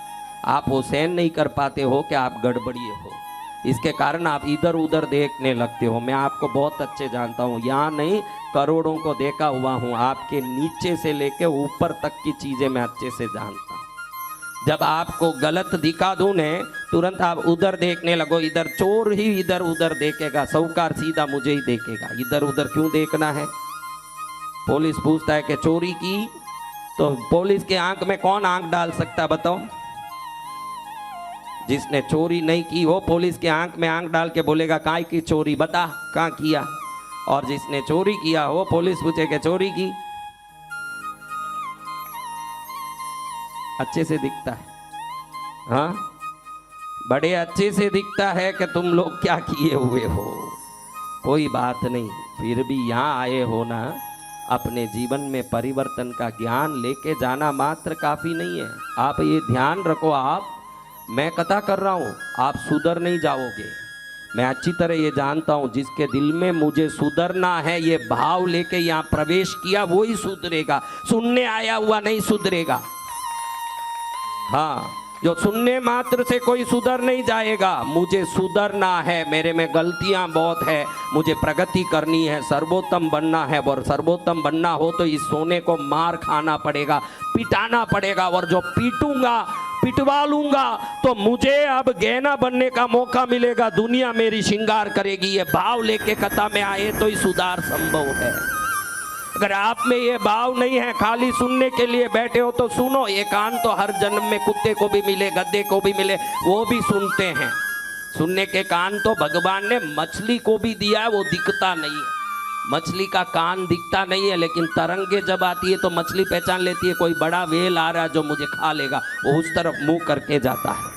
आप वो सहन नहीं कर पाते हो कि आप गड़बड़िए हो, इसके कारण आप इधर उधर देखने लगते हो। मैं आपको बहुत अच्छे जानता हूँ, यहाँ नहीं करोड़ों को देखा हुआ हूँ, आपके नीचे से लेके ऊपर तक की चीजें मैं अच्छे से जानता हूँ। जब आपको गलत दिखा दूं ने तुरंत आप उधर देखने लगो, इधर चोर ही इधर उधर देखेगा, साहूकार सीधा मुझे ही देखेगा, इधर उधर क्यों देखना है। पुलिस पूछता है कि चोरी की, तो पुलिस के आंख में कौन आंख डाल सकता बताओ। जिसने चोरी नहीं की वो पुलिस के आंख में आंख डाल के बोलेगा काय की चोरी, बता कहाँ किया। और जिसने चोरी किया हो पुलिस पूछे कि चोरी की, अच्छे से दिखता है। हाँ, बड़े अच्छे से दिखता है कि तुम लोग क्या किए हुए हो। कोई बात नहीं, फिर भी यहाँ आए हो ना, अपने जीवन में परिवर्तन का ज्ञान लेके जाना मात्र काफी नहीं है। आप ये ध्यान रखो, आप, मैं कथा कर रहा हूँ, आप सुधर नहीं जाओगे। मैं अच्छी तरह ये जानता हूँ, जिसके दिल में मुझे सुधरना है ये भाव लेके यहाँ प्रवेश किया वो ही सुधरेगा, सुनने आया हुआ नहीं सुधरेगा। हाँ, जो सुनने मात्र से कोई सुधर नहीं जाएगा। मुझे सुधरना है, मेरे में गलतियां बहुत है, मुझे प्रगति करनी है, सर्वोत्तम बनना है। और सर्वोत्तम बनना हो तो इस सोने को मार खाना पड़ेगा, पिटाना पड़ेगा। और जो पीटूंगा, पिटवा लूंगा तो मुझे अब गहना बनने का मौका मिलेगा, दुनिया मेरी श्रृंगार करेगी। ये भाव लेके कथा में आए तो ही सुधार संभव है। अगर आप में ये भाव नहीं है, खाली सुनने के लिए बैठे हो तो सुनो। ये कान तो हर जन्म में कुत्ते को भी मिले, गद्दे को भी मिले, वो भी सुनते हैं। सुनने के कान तो भगवान ने मछली को भी दिया है, वो दिखता नहीं है। मछली का कान दिखता नहीं है, लेकिन तरंगे जब आती है तो मछली पहचान लेती है कोई बड़ा वेल आ रहा है जो मुझे खा लेगा, वो उस तरफ मुंह करके जाता है।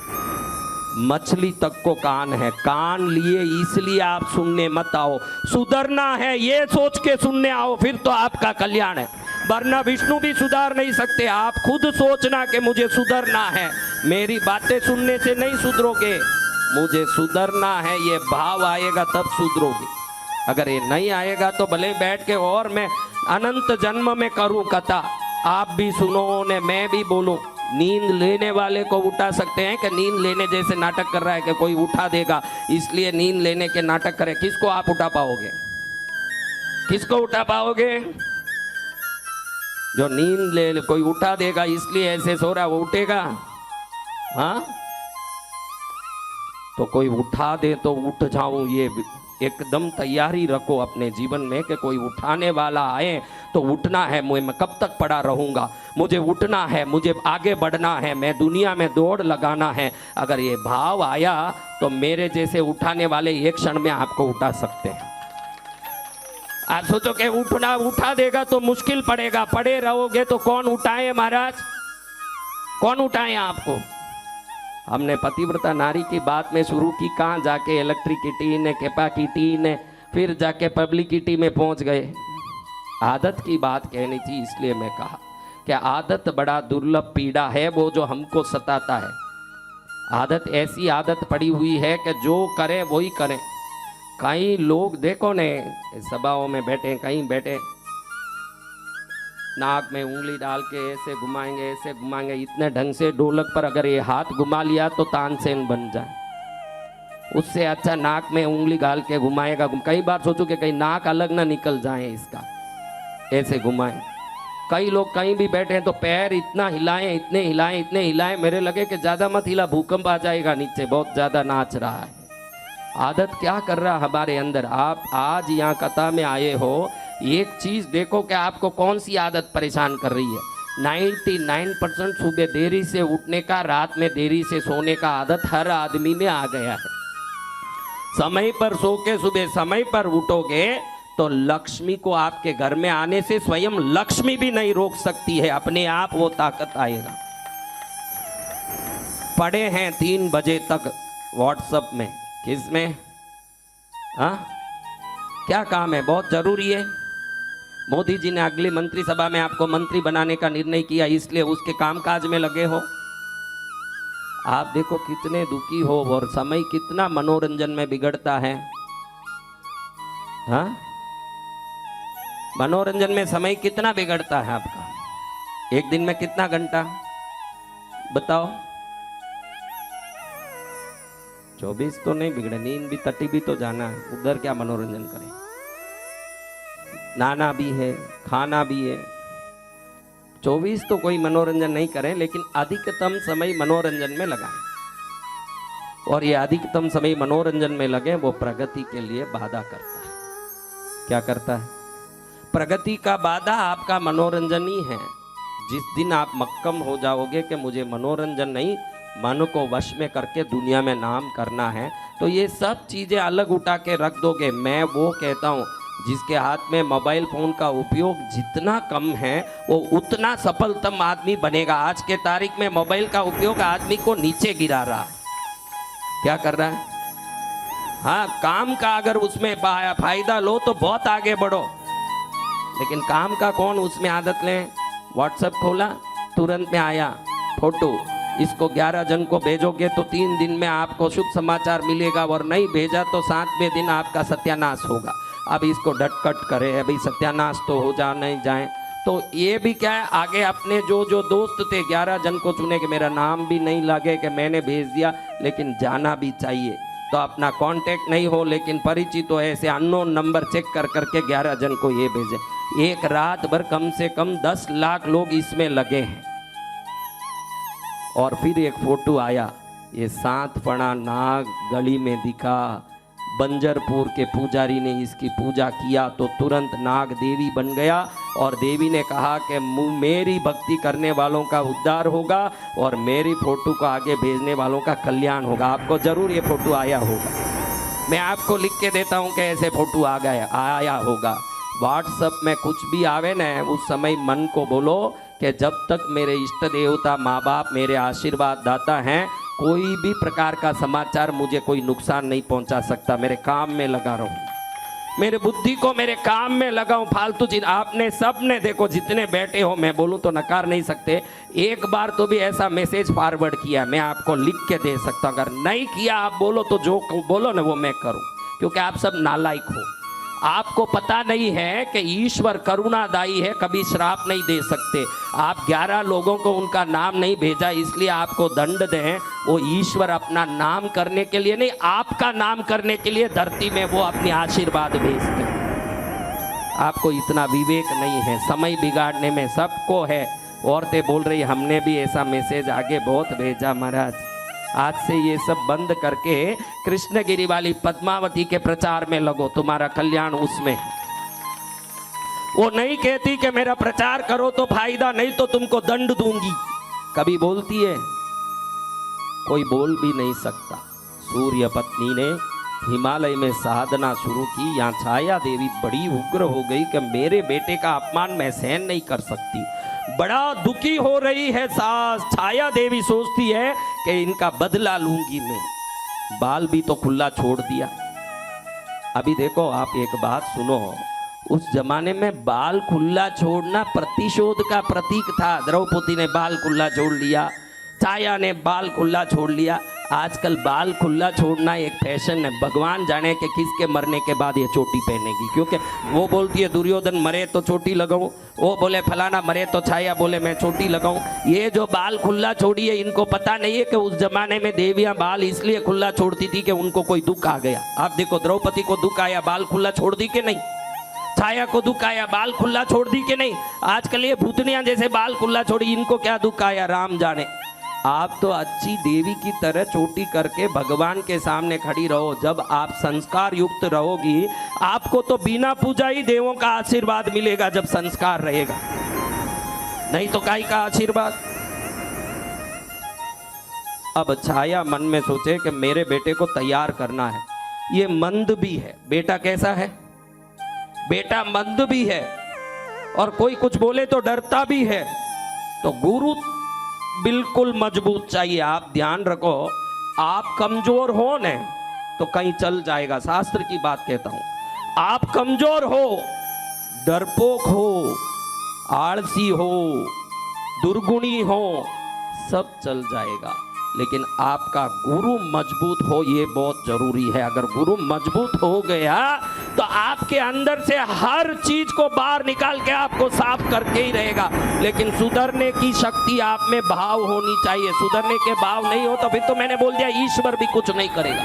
मछली तक को कान है, कान लिए इसलिए आप सुनने मत आओ। सुधरना है ये सोच के सुनने आओ, फिर तो आपका कल्याण है। वरना विष्णु भी सुधार नहीं सकते। आप खुद सोचना कि मुझे सुधरना है, मेरी बातें सुनने से नहीं सुधरोगे। मुझे सुधरना है ये भाव आएगा तब सुधरोगे। अगर ये नहीं आएगा तो भले बैठ के और मैं अनंत जन्म में करूं कथा, आप भी सुनो ने मैं भी बोलूं। नींद लेने वाले को उठा सकते हैं कि नींद लेने जैसे नाटक कर रहा है कि कोई उठा देगा इसलिए नींद लेने के नाटक करें। किसको आप उठा पाओगे? किसको उठा पाओगे? जो नींद ले कोई उठा देगा इसलिए ऐसे सो रहा, वो उठेगा? हाँ, तो कोई उठा दे तो उठ जाऊं, ये एकदम तैयारी रखो अपने जीवन में कि कोई उठाने वाला आए तो उठना है। मैं कब तक पड़ा रहूंगा? मुझे उठना है, मुझे आगे बढ़ना है, मैं दुनिया में दौड़ लगाना है। अगर ये भाव आया तो मेरे जैसे उठाने वाले एक क्षण में आपको उठा सकते हैं। आप सोचो कि उठना उठा देगा तो मुश्किल पड़ेगा, पड़े रहोगे तो कौन उठाए महाराज? कौन उठाए आपको? हमने पतिव्रता नारी की बात में शुरू की, कहाँ जाके इलेक्ट्रिसिटी ने, कैपेसिटी ने, फिर जाके पब्लिसिटी में पहुंच गए। आदत की बात कहनी थी, इसलिए मैं कहा कि आदत बड़ा दुर्लभ पीड़ा है, वो जो हमको सताता है। आदत ऐसी आदत पड़ी हुई है कि जो करें वही करें। कई लोग देखो ने, सभाओं में बैठे, कहीं बैठे, नाक में उंगली डाल के ऐसे घुमाएंगे, ऐसे घुमाएंगे, इतने ढंग से ढोलक पर अगर ये हाथ घुमा लिया तो तानसेन बन जाए। उससे अच्छा नाक में उंगली डाल के घुमाएगा। कई बार सोचो कि कहीं नाक अलग ना निकल जाए इसका, ऐसे घुमाएं। कई लोग कहीं भी बैठे हैं तो पैर इतना हिलाएं, इतने हिलाएं, इतने हिलाएं, मेरे लगे कि ज़्यादा मत हिला, भूकंप आ जाएगा नीचे, बहुत ज़्यादा नाच रहा है। आदत क्या कर रहा है हमारे अंदर? आप आज यहाँ कथा में आए हो, एक चीज देखो कि आपको कौन सी आदत परेशान कर रही है। 99% सुबह देरी से उठने का, रात में देरी से सोने का आदत हर आदमी में आ गया है। समय पर सो के सुबह समय पर उठोगे तो लक्ष्मी को आपके घर में आने से स्वयं लक्ष्मी भी नहीं रोक सकती है, अपने आप वो ताकत आएगा। पढ़े हैं 3 बजे तक व्हाट्सएप में, किसमें? हाँ, क्या काम है? बहुत जरूरी है। मोदी जी ने अगली मंत्रिसभा में आपको मंत्री बनाने का निर्णय किया, इसलिए उसके कामकाज में लगे हो। आप देखो कितने दुखी हो और समय कितना मनोरंजन में बिगड़ता है। हाँ, मनोरंजन में समय कितना बिगड़ता है आपका? एक दिन में कितना घंटा बताओ? 24 तो नहीं बिगड़े, नींद भी, तटी भी तो जाना है, उधर क्या मनोरंजन करें? नाना भी है, खाना भी है। 24 तो कोई मनोरंजन नहीं करें, लेकिन अधिकतम समय मनोरंजन में लगाएं। और ये अधिकतम समय मनोरंजन में लगे, वो प्रगति के लिए बाधा करता है। क्या करता है? प्रगति का बाधा आपका मनोरंजन ही है। जिस दिन आप मक्कम हो जाओगे कि मुझे मनोरंजन नहीं, मन को वश में करके दुनिया में नाम करना है, तो ये सब चीजें अलग उठा के रख दोगे। मैं वो कहता हूँ, जिसके हाथ में मोबाइल फोन का उपयोग जितना कम है वो उतना सफलतम आदमी बनेगा। आज के तारीख में मोबाइल का उपयोग आदमी को नीचे गिरा रहा है। क्या कर रहा है? हाँ, काम का अगर उसमें फायदा लो तो बहुत आगे बढ़ो, लेकिन काम का कौन उसमें आदत ले? व्हाट्सएप खोला, तुरंत में आया फोटो, इसको 11 जन को भेजोगे तो 3 दिन में आपको शुभ समाचार मिलेगा, और नहीं भेजा तो 7वें दिन आपका सत्यानाश होगा। अब इसको डटकट करे, अभी सत्यानाश तो हो जा नहीं जाए। तो ये भी क्या है, आगे अपने जो जो दोस्त थे 11 जन को चुने कि मेरा नाम भी नहीं लगे कि मैंने भेज दिया, लेकिन जाना भी चाहिए। तो अपना कांटेक्ट नहीं हो लेकिन परिचित हो, ऐसे अननोन नंबर चेक कर करके 11 जन को ये भेजे। एक रात भर कम से कम 10 लाख लोग इसमें लगे हैं। और फिर एक फोटो आया, ये 7 फणा नाग गली में दिखा, बंजरपुर के पुजारी ने इसकी पूजा किया तो तुरंत नाग देवी बन गया, और देवी ने कहा कि मेरी भक्ति करने वालों का उद्धार होगा और मेरी फोटो को आगे भेजने वालों का कल्याण होगा। आपको जरूर ये फोटो आया होगा, मैं आपको लिख के देता हूँ कि ऐसे फोटो आया होगा। व्हाट्सएप में कुछ भी आवे ना, उस समय मन को बोलो कि जब तक मेरे इष्ट देवता माँ बाप मेरे आशीर्वाद दाता हैं, कोई भी प्रकार का समाचार मुझे कोई नुकसान नहीं पहुंचा सकता। मेरे काम में लगा रहूं, मेरे बुद्धि को मेरे काम में लगाऊं। फालतू चीज आपने सबने देखो, जितने बैठे हो, मैं बोलूं तो नकार नहीं सकते, एक बार तो भी ऐसा मैसेज फॉरवर्ड किया, मैं आपको लिख के दे सकता हूं। अगर नहीं किया आप बोलो तो जो बोलो ना वो मैं करूं, क्योंकि आप सब नालायक हो। आपको पता नहीं है कि ईश्वर करुणादायी है, कभी श्राप नहीं दे सकते। आप 11 लोगों को उनका नाम नहीं भेजा इसलिए आपको दंड दें, वो ईश्वर अपना नाम करने के लिए नहीं, आपका नाम करने के लिए धरती में वो अपनी आशीर्वाद भेजते हैं। आपको इतना विवेक नहीं है, समय बिगाड़ने में सबको है। औरतें बोल रही हमने भी ऐसा मैसेज आगे बहुत भेजा महाराज, आज से ये सब बंद करके कृष्णगिरी वाली पद्मावती के प्रचार में लगो, तुम्हारा कल्याण उसमें है। वो नहीं कहती कि मेरा प्रचार करो तो फायदा, नहीं तो तुमको दंड दूंगी, कभी बोलती है? कोई बोल भी नहीं सकता। सूर्य पत्नी ने हिमालय में साधना शुरू की, यहाँ छाया देवी बड़ी उग्र हो गई कि मेरे बेटे का अपमान मैं सहन नहीं कर सकती। बड़ा दुखी हो रही है सास। छाया देवी सोचती है कि इनका बदला लूंगी मैं। बाल भी तो खुला छोड़ दिया। अभी देखो आप एक बात सुनो, उस जमाने में बाल खुला छोड़ना प्रतिशोध का प्रतीक था। द्रौपदी ने बाल खुला छोड़ लिया, छाया ने बाल खुला छोड़ लिया। आजकल बाल खुला छोड़ना एक फैशन है। भगवान जाने कि किसके मरने के बाद ये चोटी पहनेगी, क्योंकि वो बोलती है दुर्योधन मरे तो चोटी लगाऊं, वो बोले फलाना मरे तो छाया बोले मैं चोटी लगाऊं। ये जो बाल खुला छोड़ी है, इनको पता नहीं है कि उस जमाने में देवियां बाल इसलिए खुला छोड़ती थी कि उनको कोई दुख आ गया। आप देखो द्रौपदी को दुख आया, बाल खुला छोड़ दी कि नहीं? छाया को दुख आया, बाल खुला छोड़ दी कि नहीं? आजकल ये भूतनियां जैसे बाल खुला छोड़ी, इनको क्या दुख आया राम जाने। आप तो अच्छी देवी की तरह चोटी करके भगवान के सामने खड़ी रहो। जब आप संस्कार युक्त रहोगी, आपको तो बिना पूजा ही देवों का आशीर्वाद मिलेगा जब संस्कार रहेगा, नहीं तो काई का आशीर्वाद। अब छाया मन में सोचे कि मेरे बेटे को तैयार करना है। ये मंद भी है, बेटा कैसा है? बेटा मंद भी है और कोई कुछ बोले तो डरता भी है। तो गुरु बिल्कुल मजबूत चाहिए। आप ध्यान रखो, आप कमजोर हो न तो कहीं चल जाएगा। शास्त्र की बात कहता हूं, आप कमजोर हो, डरपोक हो, आलसी हो, दुर्गुणी हो, सब चल जाएगा। लेकिन आपका गुरु मजबूत हो, ये बहुत जरूरी है। अगर गुरु मजबूत हो गया तो आपके अंदर से हर चीज को बाहर निकाल के आपको साफ करके ही रहेगा। लेकिन सुधरने की शक्ति आप में भाव होनी चाहिए। सुधरने के भाव नहीं हो तो फिर तो मैंने बोल दिया ईश्वर भी कुछ नहीं करेगा।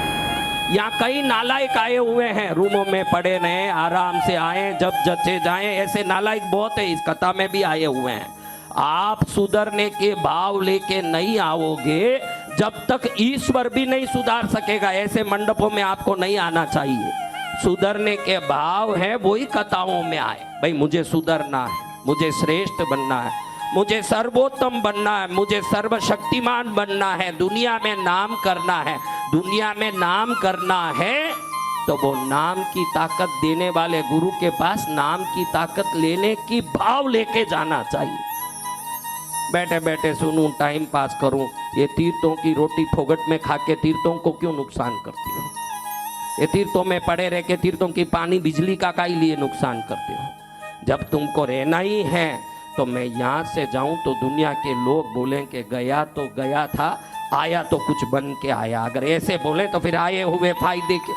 यहाँ कई नालायक आए हुए हैं, रूमों में पड़े रहे, आराम से आए, जब जचे जाएं। ऐसे नालायक बहुत है, इस कथा में भी आए हुए हैं। आप सुधरने के भाव लेके नहीं आओगे, जब तक ईश्वर भी नहीं सुधार सकेगा। ऐसे मंडपों में आपको नहीं आना चाहिए। सुधरने के भाव है वही कथाओं में आए। भाई मुझे सुधरना है, मुझे श्रेष्ठ बनना है, मुझे सर्वोत्तम बनना है, मुझे सर्वशक्तिमान बनना है, दुनिया में नाम करना है। दुनिया में नाम करना है तो वो नाम की ताकत देने वाले गुरु के पास नाम की ताकत लेने की भाव लेके जाना चाहिए। बैठे बैठे सुनूं, टाइम पास करूं। ये तीर्थों की रोटी फोगट में खा के तीर्थों को क्यों नुकसान करती हो? ये तीर्थों में पड़े रह के तीर्थों की पानी बिजली का काई लिए नुकसान करते हो? जब तुमको रहना ही है तो मैं यहाँ से जाऊं तो दुनिया के लोग बोलें कि गया तो गया था, आया तो कुछ बन के आया। अगर ऐसे बोले तो फिर आए हुए फायदे के?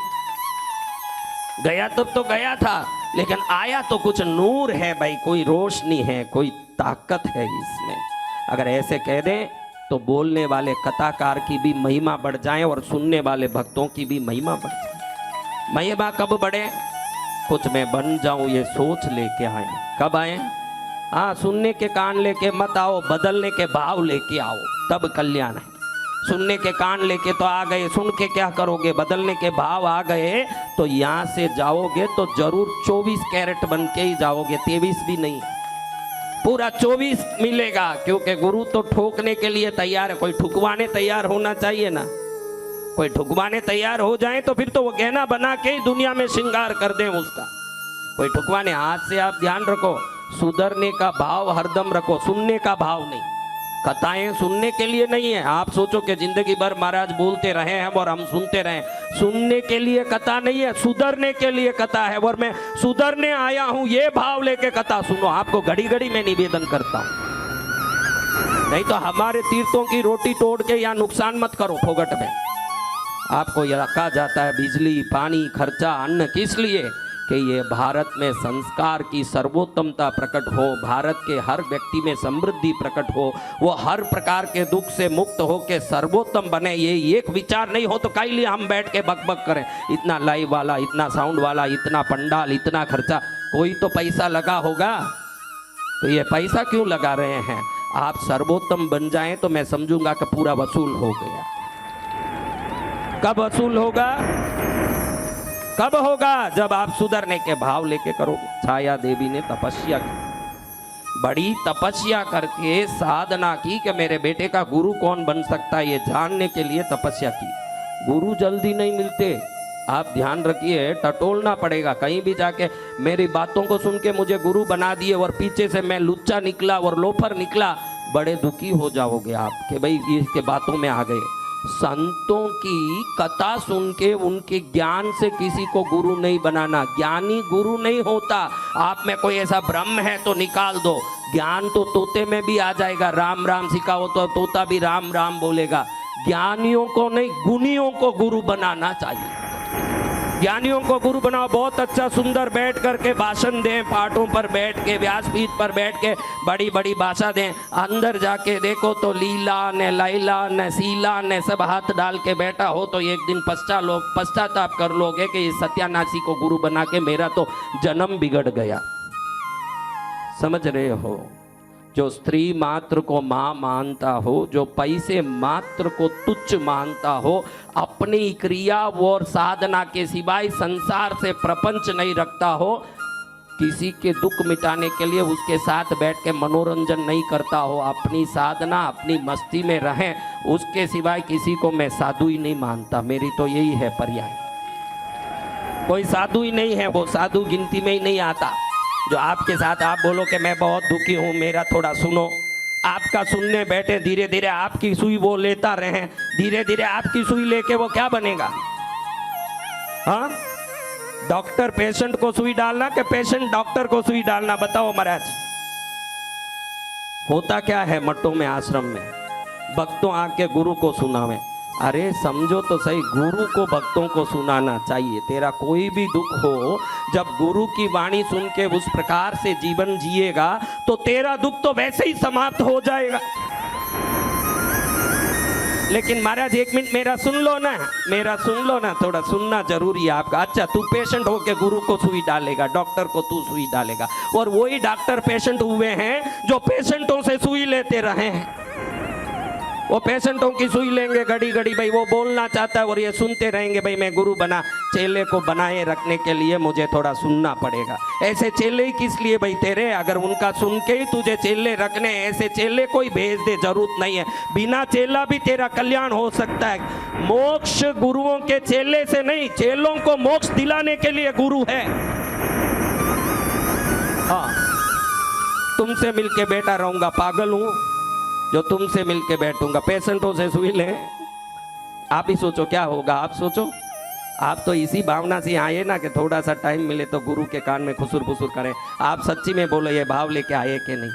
गया तो गया था, लेकिन आया तो कुछ नूर है भाई, कोई रोशनी है, कोई ताकत है इसमें। अगर ऐसे कह दें तो बोलने वाले कथाकार की भी महिमा बढ़ जाए और सुनने वाले भक्तों की भी महिमा बढ़ जाए। महिमा कब बढ़े? कुछ मैं बन जाऊं ये सोच लेके आए। कब आए? हाँ, सुनने के कान लेके मत आओ, बदलने के भाव लेके आओ, तब कल्याण है। सुनने के कान लेके तो आ गए, सुन के क्या करोगे? बदलने के भाव आ गए तो यहाँ से जाओगे तो जरूर 24 कैरेट बन के ही जाओगे, 23 भी नहीं, पूरा 24 मिलेगा। क्योंकि गुरु तो ठोकने के लिए तैयार है, कोई ठुकवाने तैयार होना चाहिए ना। कोई ठुकवाने तैयार हो जाए तो फिर तो वो गहना बना के ही दुनिया में श्रृंगार कर दें उसका। कोई ठुकवाने, हाथ से आप ध्यान रखो, सुधरने का भाव हरदम रखो, सुनने का भाव नहीं। कथाएं सुनने के लिए नहीं है। आप सोचो कि जिंदगी भर महाराज बोलते रहे हैं और हम सुनते रहे, सुनने के लिए कथा नहीं है, सुधरने के लिए कथा है। और मैं सुधरने आया हूं ये भाव लेके कथा सुनो। आपको घड़ी घड़ी में निवेदन करता हूं, नहीं तो हमारे तीर्थों की रोटी तोड़ के या नुकसान मत करो फोगट में। आपको यह रखा जाता है बिजली, पानी, खर्चा, अन्न, किस लिए? कि ये भारत में संस्कार की सर्वोत्तमता प्रकट हो, भारत के हर व्यक्ति में समृद्धि प्रकट हो, वो हर प्रकार के दुख से मुक्त हो के सर्वोत्तम बने। ये एक विचार नहीं हो तो काहे लिए हम बैठ के बकबक करें? इतना लाइव वाला, इतना साउंड वाला, इतना पंडाल, इतना खर्चा, कोई तो पैसा लगा होगा। तो ये पैसा क्यों लगा रहे हैं? आप सर्वोत्तम बन जाएं तो मैं समझूंगा कि पूरा वसूल हो गया। कब वसूल होगा? कब होगा? जब आप सुधरने के भाव लेके करोगे। छाया देवी ने तपस्या की, बड़ी तपस्या करके साधना की कि मेरे बेटे का गुरु कौन बन सकता है, ये जानने के लिए तपस्या की। गुरु जल्दी नहीं मिलते, आप ध्यान रखिए, टटोलना पड़ेगा। कहीं भी जाके मेरी बातों को सुन के मुझे गुरु बना दिए और पीछे से मैं लुच्चा निकला और लोफर निकला, बड़े दुखी हो जाओगे आप कि भाई इसके बातों में आ गए। संतों की कथा सुन के उनके ज्ञान से किसी को गुरु नहीं बनाना। ज्ञानी गुरु नहीं होता। आप में कोई ऐसा भ्रम है तो निकाल दो। ज्ञान तो तोते में भी आ जाएगा। राम राम सिखाओ तो तोता भी राम राम बोलेगा। ज्ञानियों को नहीं, गुणियों को गुरु बनाना चाहिए। ज्ञानियों को गुरु बनाओ, बहुत अच्छा सुंदर बैठ करके भाषण दें, पाठों पर बैठ के, व्यासपीठ पर बैठ के बड़ी बड़ी भाषा दें। अंदर जाके देखो तो लीला ने, लैला ने, शीला ने सब हाथ डाल के बैठा हो तो एक दिन पश्चाताप कर लोगे कि इस सत्यानाशी को गुरु बना के मेरा तो जन्म बिगड़ गया। समझ रहे हो? जो स्त्री मात्र को मां मानता हो, जो पैसे मात्र को तुच्छ मानता हो, अपनी क्रिया और साधना के सिवाय संसार से प्रपंच नहीं रखता हो, किसी के दुख मिटाने के लिए उसके साथ बैठ के मनोरंजन नहीं करता हो, अपनी साधना अपनी मस्ती में रहें, उसके सिवाय किसी को मैं साधु ही नहीं मानता। मेरी तो यही है पर्याय। कोई साधु ही नहीं है, वो साधु गिनती में ही नहीं आता। जो आपके साथ आप बोलो कि मैं बहुत दुखी हूं, मेरा थोड़ा सुनो, आपका सुनने बैठे, धीरे धीरे आपकी सुई वो लेता रहे, धीरे धीरे आपकी सुई लेके वो क्या बनेगा? हाँ, डॉक्टर पेशेंट को सुई डालना कि पेशेंट डॉक्टर को सुई डालना? बताओ महाराज, होता क्या है मठों में, आश्रम में? भक्तों आके गुरु को सुनावे। अरे समझो तो सही, गुरु को भक्तों को सुनाना चाहिए। तेरा कोई भी दुख हो, जब गुरु की वाणी सुन के उस प्रकार से जीवन जिएगा तो तेरा दुख तो वैसे ही समाप्त हो जाएगा। लेकिन महाराज एक मिनट मेरा सुन लो ना, मेरा सुन लो ना, थोड़ा सुनना जरूरी है आपका। अच्छा, तू पेशेंट हो के गुरु को सुई डालेगा, डॉक्टर को तू सुई डालेगा, और वही डॉक्टर पेशेंट हुए हैं जो पेशेंटों से सुई लेते रहे हैं। वो पेशेंटों की सुई लेंगे घड़ी घड़ी, भाई वो बोलना चाहता है और ये सुनते रहेंगे, भाई मैं गुरु बना। चेले को बनाए रखने के लिए मुझे थोड़ा सुनना पड़ेगा। ऐसे चेले ही किस लिए भाई तेरे? अगर उनका सुन के ही तुझे चेले रखने, ऐसे चेले कोई भेज दे, जरूरत नहीं है। बिना चेला भी तेरा कल्याण हो सकता है। मोक्ष गुरुओं के चेले से नहीं, चेलों को मोक्ष दिलाने के लिए गुरु है। हाँ, तुमसे मिलके बेटा रहूंगा, पागल हूं? जो तुमसे मिलके बैठूंगा। पेशेंटों से सुई लें, आप ही सोचो क्या होगा, आप सोचो। आप तो इसी भावना से आए ना कि थोड़ा सा टाइम मिले तो गुरु के कान में खुसुर फुसुर करें। आप सच्ची में बोलो ये भाव लेके आए कि नहीं?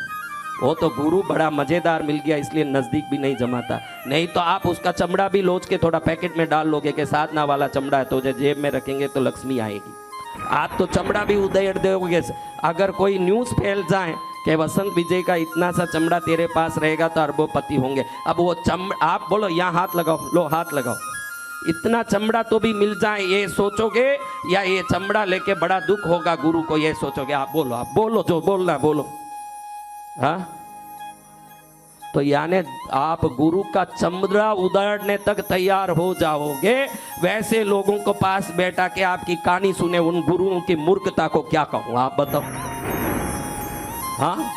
वो तो गुरु बड़ा मजेदार मिल गया इसलिए नजदीक भी नहीं जमाता, नहीं तो आप उसका चमड़ा भी लोच के थोड़ा पैकेट में डाल लोगे कि साधना वाला चमड़ा है तो जेब में रखेंगे तो लक्ष्मी आएगी। आप तो चमड़ा भी उधेड़ दोगे। अगर कोई न्यूज़ फैल जाए कि वसंत विजय का इतना सा चमड़ा तेरे पास रहेगा तो अरबोपति होंगे, अब वो चमड़ा आप बोलो यहाँ हाथ लगाओ, लो हाथ लगाओ, इतना चमड़ा तो भी मिल जाए ये सोचोगे या ये चमड़ा लेके बड़ा दुख होगा गुरु को ये सोचोगे? आप बोलो जो बोलना बोलो। हाँ, तो यानी आप गुरु का चमड़ा उधेड़ने तक तैयार हो जाओगे। वैसे लोगों को पास बैठा के आपकी कहानी सुने, उन गुरुओं की मूर्खता को क्या कहूं आप बताओ? हाँ,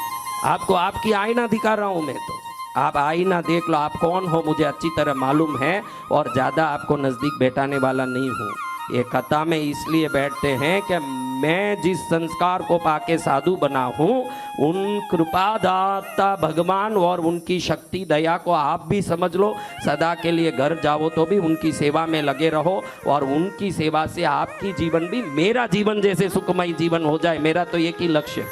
आपको आपकी आईना दिखा रहा हूं मैं, तो आप आईना देख लो, आप कौन हो मुझे अच्छी तरह मालूम है और ज़्यादा आपको नज़दीक बैठाने वाला नहीं हूँ। ये कथा में इसलिए बैठते हैं कि मैं जिस संस्कार को पाके साधु बना हूँ, उन कृपादाता भगवान और उनकी शक्ति दया को आप भी समझ लो। सदा के लिए घर जाओ तो भी उनकी सेवा में लगे रहो और उनकी सेवा से आपकी जीवन भी मेरा जीवन जैसे सुखमय जीवन हो जाए। मेरा तो एक ही लक्ष्य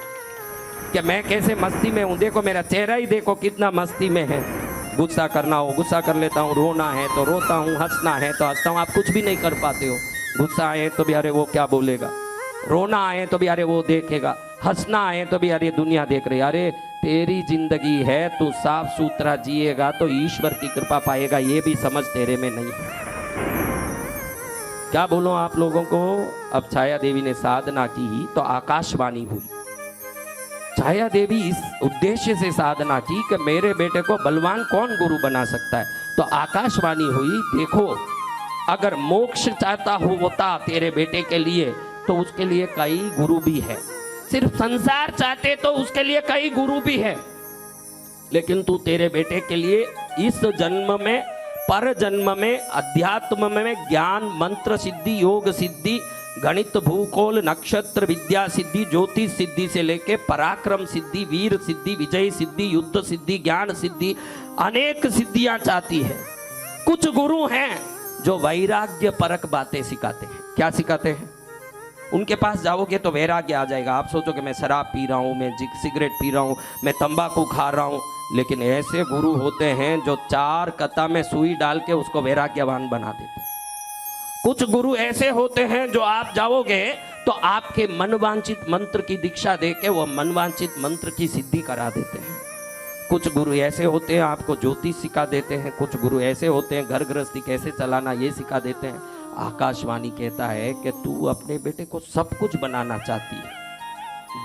कि मैं कैसे मस्ती में हूँ। देखो मेरा चेहरा ही देखो कितना मस्ती में है। गुस्सा करना हो गुस्सा कर लेता हूँ, रोना है तो रोता हूँ, हंसना है तो हंसता हूँ। आप कुछ भी नहीं कर पाते हो। गुस्सा आए तो भी अरे वो क्या बोलेगा, रोना आए तो भी अरे वो देखेगा, हंसना आए तो भी अरे दुनिया देख रही। अरे तेरी जिंदगी है, तू साफ सुथरा जिएगा तो ईश्वर की कृपा पाएगा, ये भी समझ तेरे में नहीं है। क्या बोलो आप लोगों को? अब छाया देवी ने साधना की तो आकाशवाणी हुई। छाया देवी इस उद्देश्य से साधना की कि मेरे बेटे को बलवान कौन गुरु बना सकता है, तो आकाशवाणी हुई, देखो अगर मोक्ष चाहता होता तेरे बेटे के लिए तो उसके लिए कई गुरु भी है। सिर्फ संसार चाहते तो उसके लिए कई गुरु भी है, लेकिन तू तेरे बेटे के लिए इस जन्म में पर जन्म में अध्यात्म में ज्ञान मंत्र सिद्धि योग सिद्धि गणित भूगोल नक्षत्र विद्या सिद्धि ज्योतिष सिद्धि से लेके पराक्रम सिद्धि वीर सिद्धि विजय सिद्धि युद्ध सिद्धि ज्ञान सिद्धि अनेक सिद्धियां चाहती है। कुछ गुरु हैं जो वैराग्य परक बातें सिखाते हैं। क्या सिखाते हैं? उनके पास जाओगे तो वैराग्य आ जाएगा। आप सोचोगे मैं शराब पी रहा हूँ, मैं सिगरेट पी रहा हूँ, मैं तंबाकू खा रहा हूँ, लेकिन ऐसे गुरु होते हैं जो 4 कथा में सुई डाल के उसको वैराग्यवान बना देते हैं। कुछ गुरु ऐसे होते हैं जो आप जाओगे तो आपके मनवांचित मंत्र की दीक्षा देके वो मनवांचित मंत्र की सिद्धि करा देते हैं। कुछ गुरु ऐसे होते हैं आपको ज्योतिष सिखा देते हैं। कुछ गुरु ऐसे होते हैं घर गृहस्थी कैसे चलाना ये सिखा देते हैं। आकाशवाणी कहता है कि तू अपने बेटे को सब कुछ बनाना चाहती है,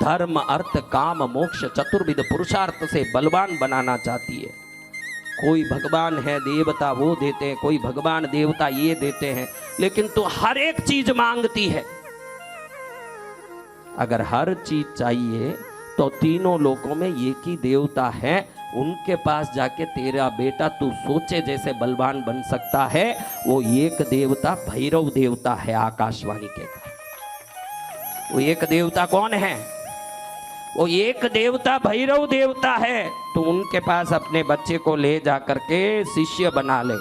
धर्म अर्थ काम मोक्ष चतुर्विध पुरुषार्थ से बलवान बनाना चाहती है। कोई भगवान है देवता वो देते हैं, कोई भगवान देवता ये देते हैं, लेकिन तू हर एक चीज मांगती है। अगर हर चीज चाहिए तो तीनों लोकों में एक ही देवता है, उनके पास जाके तेरा बेटा तू सोचे जैसे बलवान बन सकता है। वो एक देवता भैरव देवता है। आकाशवाणी कहता है वो एक देवता कौन है? वो एक देवता भैरव देवता है। तो उनके पास अपने बच्चे को ले जा करके शिष्य बना ले,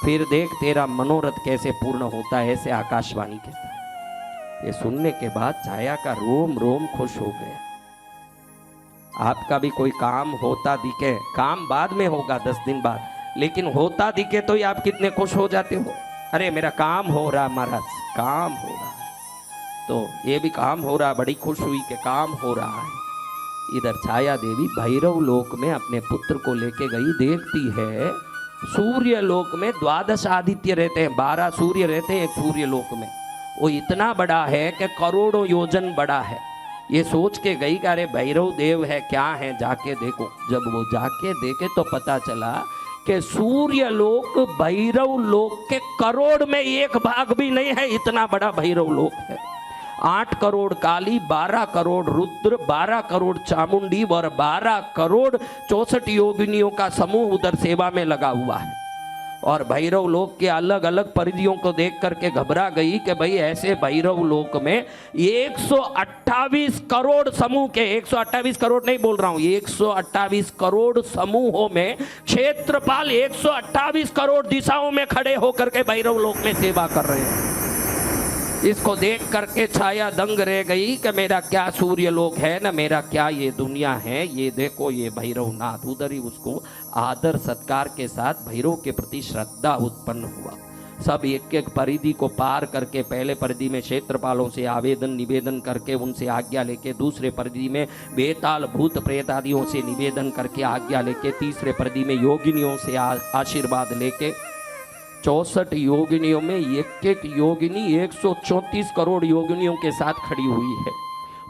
फिर देख तेरा मनोरथ कैसे पूर्ण होता है। ऐसे आकाशवाणी कहता है। ये सुनने के बाद छाया का रोम रोम खुश हो गया। आपका भी कोई काम होता दिखे, काम बाद में होगा 10 दिन बाद, लेकिन होता दिखे तो ही आप कितने खुश हो जाते हो। अरे मेरा काम हो रहा महाराज, काम हो रहा है। तो ये भी काम हो रहा, बड़ी खुश हुई कि काम हो रहा है। इधर छाया देवी भैरव लोक में अपने पुत्र को लेके गई। देखती है सूर्य लोक में 12 आदित्य रहते हैं, 12 सूर्य रहते हैं एक सूर्य लोक में। वो इतना बड़ा है कि करोड़ों योजन बड़ा है। ये सोच के गई कि अरे भैरव देव है क्या है, जाके देखो। जब वो जाके देखे तो पता चला कि सूर्य लोक भैरव लोक के करोड़ में 1 भाग भी नहीं है, इतना बड़ा भैरव लोक है। 8 करोड़ काली, 12 करोड़ रुद्र, 12 करोड़ चामुंडी और 12 करोड़ 64 योगिनियों का समूह उधर सेवा में लगा हुआ है। और भैरव लोक के अलग अलग परिधियों को देख करके घबरा गई कि भाई ऐसे भैरव लोक में 128 करोड़ समूह के, 128 करोड़ नहीं बोल रहा हूं, 128 करोड़ समूहों में क्षेत्रपाल 128 करोड़ दिशाओं में खड़े होकर के भैरव लोक में सेवा कर रहे हैं। इसको देख करके छाया दंग रह गई कि मेरा क्या सूर्य लोक है ना मेरा क्या ये दुनिया है। ये देखो ये भैरवनाथ, उधर ही उसको आदर सत्कार के साथ भैरव के प्रति श्रद्धा उत्पन्न हुआ। सब एक एक परिधि को पार करके पहले परिधि में क्षेत्रपालों से आवेदन निवेदन करके उनसे आज्ञा लेके, दूसरे परिधि में बेताल भूत प्रेत आदियों से निवेदन करके आज्ञा लेके, तीसरे परिधि में योगिनियों से आशीर्वाद लेके, 64 योगिनियों में एक एक योगिनी 134 करोड़ योगिनियों के साथ खड़ी हुई है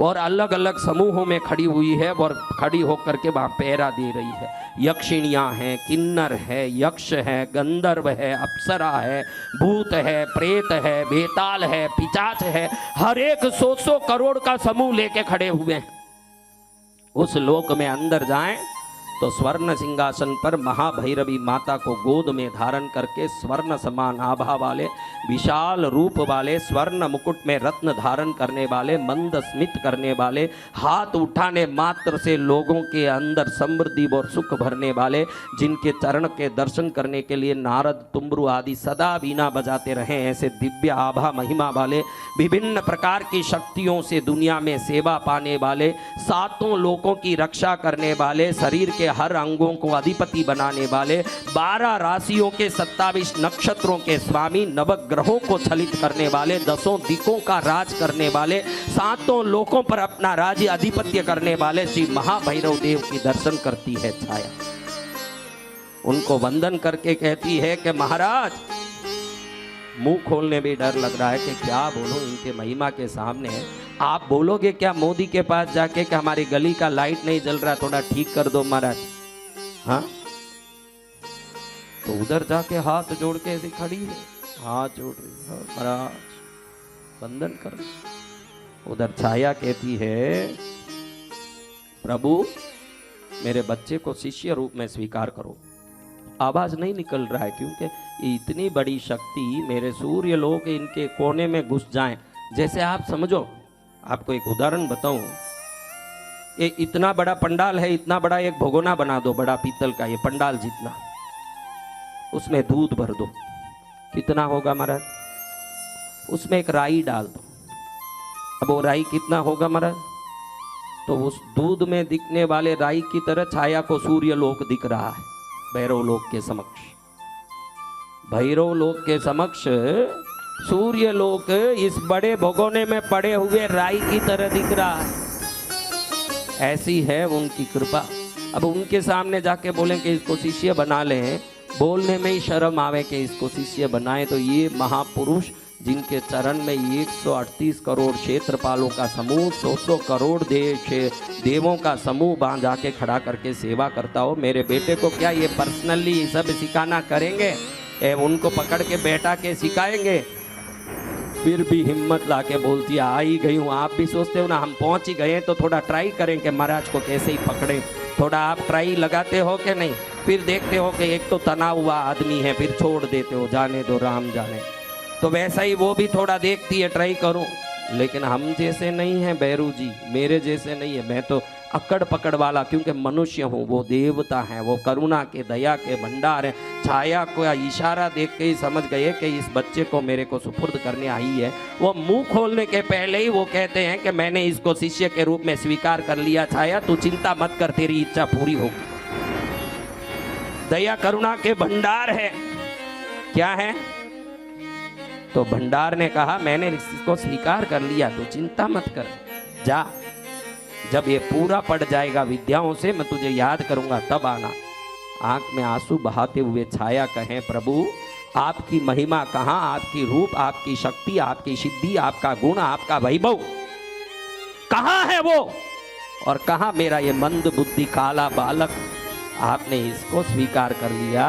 और अलग अलग समूहों में खड़ी हुई है और खड़ी होकर के वहाँ पहरा दे रही है। यक्षिणियाँ हैं, किन्नर है, यक्ष है, गंधर्व है, अप्सरा है, भूत है, प्रेत है, बेताल है, पिचाच है, हर एक 100 करोड़ का समूह लेके खड़े हुए हैं। उस लोक में अंदर जाएं तो स्वर्ण सिंहासन पर महाभैरवी माता को गोद में धारण करके स्वर्ण समान आभा वाले, विशाल रूप वाले, स्वर्ण मुकुट में रत्न धारण करने वाले, मंद स्मित करने वाले, हाथ उठाने मात्र से लोगों के अंदर समृद्धि और सुख भरने वाले, जिनके चरण के दर्शन करने के लिए नारद तुम्बरु आदि सदा वीणा बजाते रहे, ऐसे दिव्य आभा महिमा वाले, विभिन्न प्रकार की शक्तियों से दुनिया में सेवा पाने वाले, सातों लोकों की रक्षा करने वाले, शरीर के हर अंगों को अधिपति बनाने वाले, 12 राशियों के 27 नक्षत्रों के स्वामी, नवग्रहों को छलित करने वाले, 10 दिकों का राज करने वाले, 7 लोकों पर अपना राज्य अधिपत्य करने वाले श्री महाभैरव देव की दर्शन करती है छाया। उनको वंदन करके कहती है कि महाराज, मुंह खोलने में डर लग रहा है कि क्या बोलूं इनके महिमा के सामने। आप बोलोगे क्या मोदी के पास जाके कि हमारी गली का लाइट नहीं जल रहा, थोड़ा ठीक कर दो महाराज? हाँ, तो उधर जाके हाथ जोड़ के ऐसी खड़ी है, हाथ जोड़ रही है, महाराज वंदन कर। उधर छाया कहती है, प्रभु मेरे बच्चे को शिष्य रूप में स्वीकार करो। आवाज नहीं निकल रहा है क्योंकि इतनी बड़ी शक्ति मेरे सूर्य लोग इनके कोने में घुस जाएं। जैसे आप समझो, आपको एक उदाहरण बताऊं, ये इतना बड़ा पंडाल है, इतना बड़ा एक भगोना बना दो, बड़ा पीतल का, ये पंडाल जितना, उसमें दूध भर दो, कितना होगा महाराज? उसमें एक राई डाल दो, अब वो राई कितना होगा महाराज? तो उस दूध में दिखने वाले राई की तरह छाया को सूर्य लोक दिख रहा है भैरव लोक के समक्ष। भैरव लोक के समक्ष सूर्य लोक इस बड़े भगोने में पड़े हुए राई की तरह दिख रहा है। ऐसी है उनकी कृपा। अब उनके सामने जाके बोलें कि इसको शिष्य बना लें, बोलने में ही शर्म आवे कि इसको शिष्य बनाए, तो ये महापुरुष जिनके चरण में 138 करोड़ क्षेत्रपालों का समूह, 100 करोड़ देवों का समूह बांध जाके खड़ा करके सेवा करता हो, मेरे बेटे को क्या ये पर्सनली सब सिखाना करेंगे? उनको पकड़ के बैठा के सिखाएंगे? फिर भी हिम्मत ला के बोलती है, आ ही गई हूँ। आप भी सोचते हो ना हम पहुँच ही गए तो थोड़ा ट्राई करें कि महाराज को कैसे ही पकड़े। थोड़ा आप ट्राई लगाते हो कि नहीं? फिर देखते हो कि एक तो तना हुआ आदमी है, फिर छोड़ देते हो, जाने दो राम जाने। तो वैसा ही वो भी थोड़ा देखती है, ट्राई करूं। लेकिन हम जैसे नहीं हैं बैरू जी, मेरे जैसे नहीं है। मैं तो अकड़ पकड़ वाला, क्योंकि मनुष्य हूँ, वो देवता है, वो करुणा के दया के भंडार है। छाया को इशारा देख के ही समझ गए कि इस बच्चे को मेरे को सुपुर्द करने आई है। वो मुंह खोलने के पहले ही वो कहते हैं कि मैंने इसको शिष्य के रूप में स्वीकार कर लिया। छाया तू चिंता मत कर, तेरी इच्छा पूरी होगी। दया करुणा के भंडार है। क्या है? तो भंडार ने कहा मैंने इसको स्वीकार कर लिया, तो चिंता मत कर, जा, जब ये पूरा पड़ जाएगा विद्याओं से मैं तुझे याद करूंगा तब आना। आंख में आंसू बहाते हुए छाया कहें, प्रभु आपकी महिमा कहाँ, आपकी रूप, आपकी शक्ति, आपकी सिद्धि, आपका गुण, आपका वैभव कहाँ है वो? और कहाँ मेरा ये मंद बुद्धि काला बालक? आपने इसको स्वीकार कर लिया।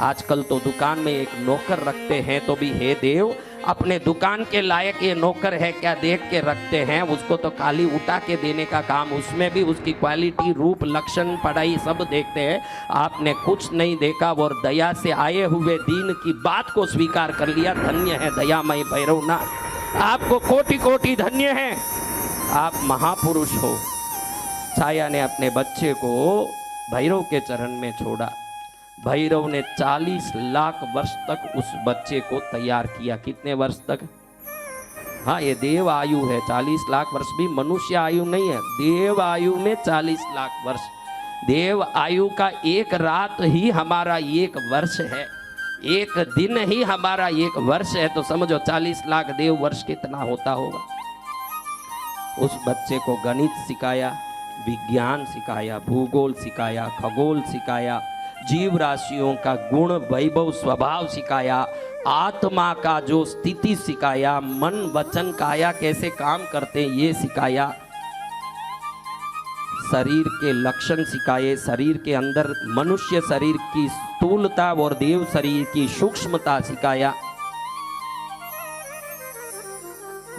आजकल तो दुकान में एक नौकर रखते हैं तो भी हे देव, अपने दुकान के लायक ये नौकर है क्या देख के रखते हैं, उसको तो खाली उठा के देने का काम, उसमें भी उसकी क्वालिटी, रूप, लक्षण, पढ़ाई सब देखते हैं। आपने कुछ नहीं देखा और दया से आए हुए दीन की बात को स्वीकार कर लिया। धन्य है दयामय भैरवनाथ, आपको कोटि कोटि धन्य है, आप महापुरुष हो। छाया ने अपने बच्चे को भैरव के चरण में छोड़ा। भैरव ने 40 लाख वर्ष तक उस बच्चे को तैयार किया। कितने वर्ष तक? हाँ, ये देव आयु है। 40 लाख वर्ष भी मनुष्य आयु नहीं है, देव आयु में 40 लाख वर्ष। देव आयु का एक रात ही हमारा एक वर्ष है, एक दिन ही हमारा एक वर्ष है, तो समझो 40 लाख देव वर्ष कितना होता होगा। उस बच्चे को गणित सिखाया, विज्ञान सिखाया, भूगोल सिखाया, खगोल सिखाया, जीव राशियों का गुण, वैभव, स्वभाव सिखाया, आत्मा का जो स्थिति सिखाया, मन, वचन, काया कैसे काम करते हैं ये सिखाया, शरीर के लक्षण सिखाए, शरीर के अंदर मनुष्य शरीर की स्थूलता और देव शरीर की सूक्ष्मता सिखाया,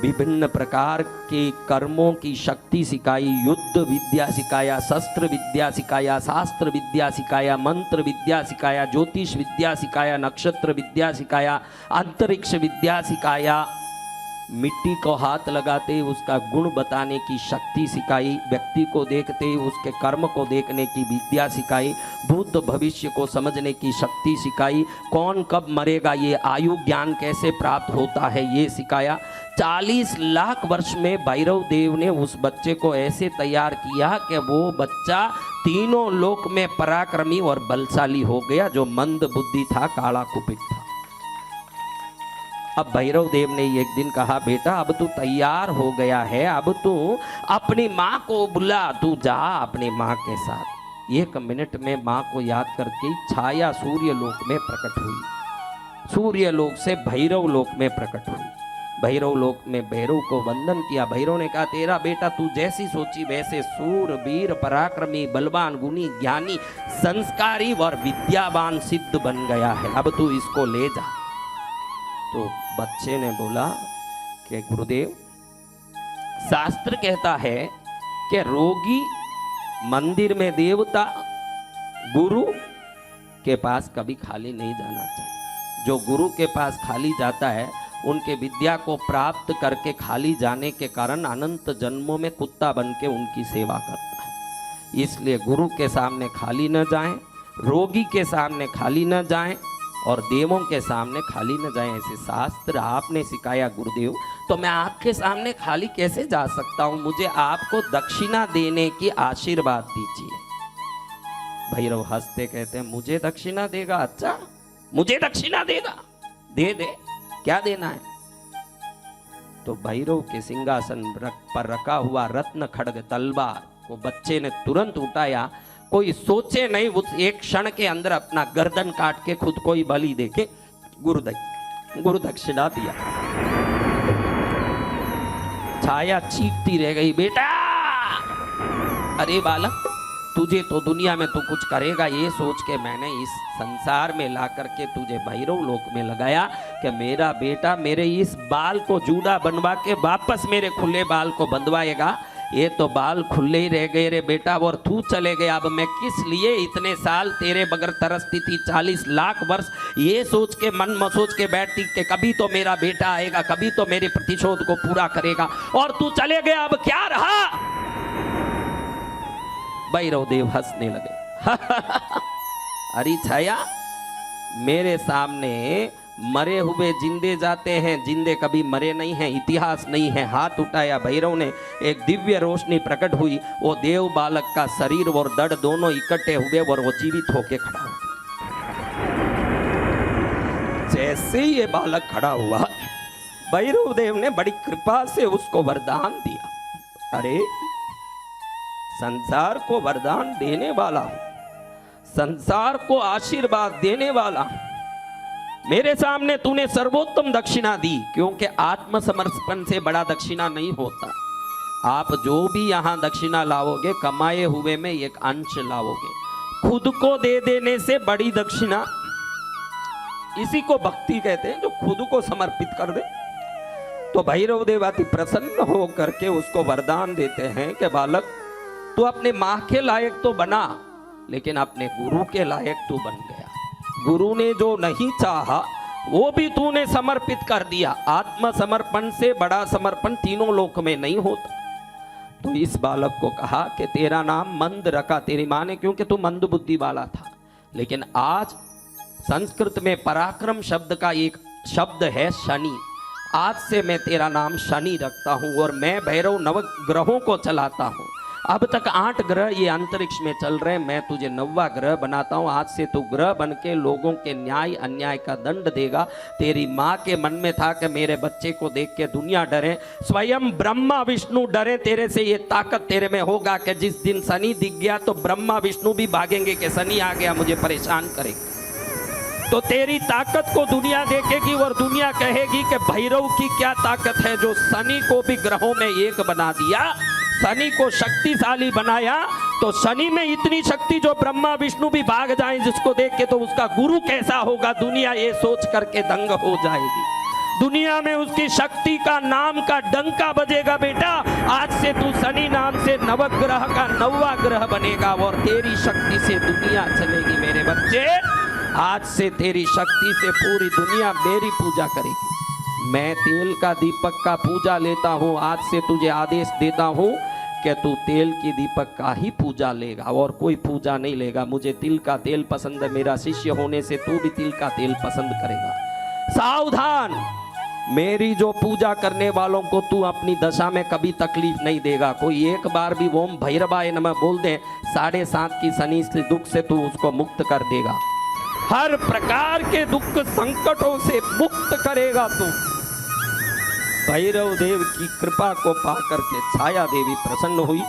विभिन्न प्रकार के कर्मों की शक्ति सिखाई, युद्ध विद्या सिखाया, शस्त्र विद्या सिखाया, शास्त्र विद्या सिखाया, मंत्र विद्या सिखाया, ज्योतिष विद्या सिखाया, नक्षत्र विद्या सिखाया, अंतरिक्ष विद्या सिखाया, मिट्टी को हाथ लगाते उसका गुण बताने की शक्ति सिखाई, व्यक्ति को देखते उसके कर्म को देखने की विद्या सिखाई, भूत भविष्य को समझने की शक्ति सिखाई, कौन कब मरेगा ये आयु ज्ञान कैसे प्राप्त होता है ये सिखाया। 40 लाख वर्ष में भैरव देव ने उस बच्चे को ऐसे तैयार किया कि वो बच्चा तीनों लोक में पराक्रमी और बलशाली हो गया। जो मंद बुद्धि था, काला कुपित था। अब भैरव देव ने एक दिन कहा, बेटा अब तू तैयार हो गया है, अब तू अपनी माँ को बुला, तू जा अपनी माँ के साथ। 1 मिनट में माँ को याद करके छाया सूर्य लोक में प्रकट हुई, सूर्य लोक से भैरव लोक में प्रकट हुई। भैरव लोक में भैरव को वंदन किया। भैरव ने कहा, तेरा बेटा तू जैसी सोची वैसे सूर, वीर, पराक्रमी, बलवान, गुणी, ज्ञानी, संस्कारी और विद्यावान सिद्ध बन गया है, अब तू इसको ले जा। तो बच्चे ने बोला कि गुरुदेव, शास्त्र कहता है कि रोगी मंदिर में देवता गुरु के पास कभी खाली नहीं जाना चाहिए। जो गुरु के पास खाली जाता है उनके विद्या को प्राप्त करके खाली जाने के कारण अनंत जन्मों में कुत्ता बन के उनकी सेवा करता है। इसलिए गुरु के सामने खाली न जाएं, रोगी के सामने खाली न जाएं और देवों के सामने खाली न जाएं। ऐसे शास्त्र आपने सिखाया गुरुदेव, तो मैं आपके सामने खाली कैसे जा सकता हूं? मुझे आपको दक्षिणा देने की आशीर्वाद दीजिए। भैरव हंसते कहते हैं, मुझे दक्षिणा देगा? अच्छा, मुझे दक्षिणा देगा? दे दे, क्या देना है? तो भैरव के सिंहासन पर रखा हुआ रत्न खड्ग तलवार को बच्चे ने तुरंत उठाया। कोई सोचे नहीं, उस एक क्षण के अंदर अपना गर्दन काट के खुद को ही बलि देके गुरु दक्षिणा दिया। छाया चीखती रह गई, बेटा, अरे बालक, तुझे तो दुनिया में तू कुछ करेगा ये सोच के मैंने इस संसार में ला करके तुझे भैरव लोक में लगाया कि मेरा बेटा मेरे इस बाल को जूड़ा बनवा के वापस मेरे खुले बाल को बंधवाएगा। ये तो बाल खुले ही रह गए रे बेटा, और तू चले गया। अब मैं किस लिए इतने साल तेरे बगैर तरसती थी, 40 लाख वर्ष ये सोच के मन में सोच के बैठती कि कभी तो मेरा बेटा आएगा, कभी तो मेरे प्रतिशोध को पूरा करेगा, और तू चले गया, अब क्या रहा? भैरव देव हंसने लगे। अरे छाया, मेरे सामने मरे हुए जिंदे जाते हैं, जिंदे कभी मरे नहीं हैं, इतिहास नहीं है। हाथ उठाया भैरव ने, एक दिव्य रोशनी प्रकट हुई। वो देव बालक का शरीर और दड़ दोनों इकट्ठे हुए और वो जीवित होके खड़ा हो गया। जैसे ही ये बालक खड़ा हुआ, भैरव देव ने बड़ी कृपा से उसको वरदान दिया। अरे, संसार को वरदान देने वाला, संसार को आशीर्वाद देने वाला, मेरे सामने तूने सर्वोत्तम दक्षिणा दी, क्योंकि आत्मसमर्पण से बड़ा दक्षिणा नहीं होता। आप जो भी यहाँ दक्षिणा लाओगे, कमाए हुए में एक अंश लाओगे। खुद को दे देने से बड़ी दक्षिणा इसी को भक्ति कहते हैं, जो खुद को समर्पित कर दे। तो भैरव देव अति प्रसन्न हो करके उसको वरदान देते हैं कि बालक तू अपने माँ के लायक तो बना, लेकिन अपने गुरु के लायक तू बन गया। गुरु ने जो नहीं चाहा वो भी तूने समर्पित कर दिया। आत्मसमर्पण से बड़ा समर्पण तीनों लोक में नहीं होता। तो इस बालक को कहा कि तेरा नाम मंद रखा तेरी माँ ने, क्योंकि तू मंद बुद्धि वाला था। लेकिन आज संस्कृत में पराक्रम शब्द का एक शब्द है शनि। आज से मैं तेरा नाम शनि रखता हूँ और मैं भैरव नवग्रहों को चलाता हूँ। अब तक 8 ग्रह ये अंतरिक्ष में चल रहे हैं, मैं तुझे 9वां ग्रह बनाता हूँ। आज से तू ग्रह बन के लोगों के न्याय अन्याय का दंड देगा। तेरी माँ के मन में था कि मेरे बच्चे को देख के दुनिया डरे, स्वयं ब्रह्मा विष्णु डरे तेरे से। ये ताकत तेरे में होगा कि जिस दिन शनि दिख गया तो ब्रह्मा विष्णु भी भागेंगे कि शनि आ गया मुझे परेशान करेगा। तो तेरी ताकत को दुनिया देखेगी और दुनिया कहेगी कि भैरव की क्या ताकत है, जो शनि को भी ग्रहों में एक बना दिया, शनि को शक्तिशाली बनाया। तो शनि में इतनी शक्ति जो ब्रह्मा विष्णु भी भाग जाएं जिसको देख के, तो उसका गुरु कैसा होगा, दुनिया ये सोच करके दंग हो जाएगी। दुनिया में उसकी शक्ति का नाम का डंका बजेगा। बेटा आज से तू शनि नाम से नवग्रह का 9वां ग्रह बनेगा और तेरी शक्ति से दुनिया चलेगी। मेरे बच्चे आज से तेरी शक्ति से पूरी दुनिया मेरी पूजा करेगी। मैं तेल का दीपक का पूजा लेता हूँ। आज से तुझे आदेश देता हूँ कि तू तेल की दीपक का ही पूजा लेगा और कोई पूजा नहीं लेगा। मुझे तिल का तेल पसंद है, मेरा शिष्य होने से तू भी तिल का तेल पसंद करेगा। सावधान, मेरी जो पूजा करने वालों को तू अपनी दशा में कभी तकलीफ नहीं देगा। कोई एक बार भी ओम भैरवाय नमः बोल दे, 7.5 की शनि से दुख से तू उसको मुक्त कर देगा। हर प्रकार के दुख संकटों से मुक्त करेगा तू। भैरव देव की कृपा को पाकर के छाया देवी प्रसन्न हुई।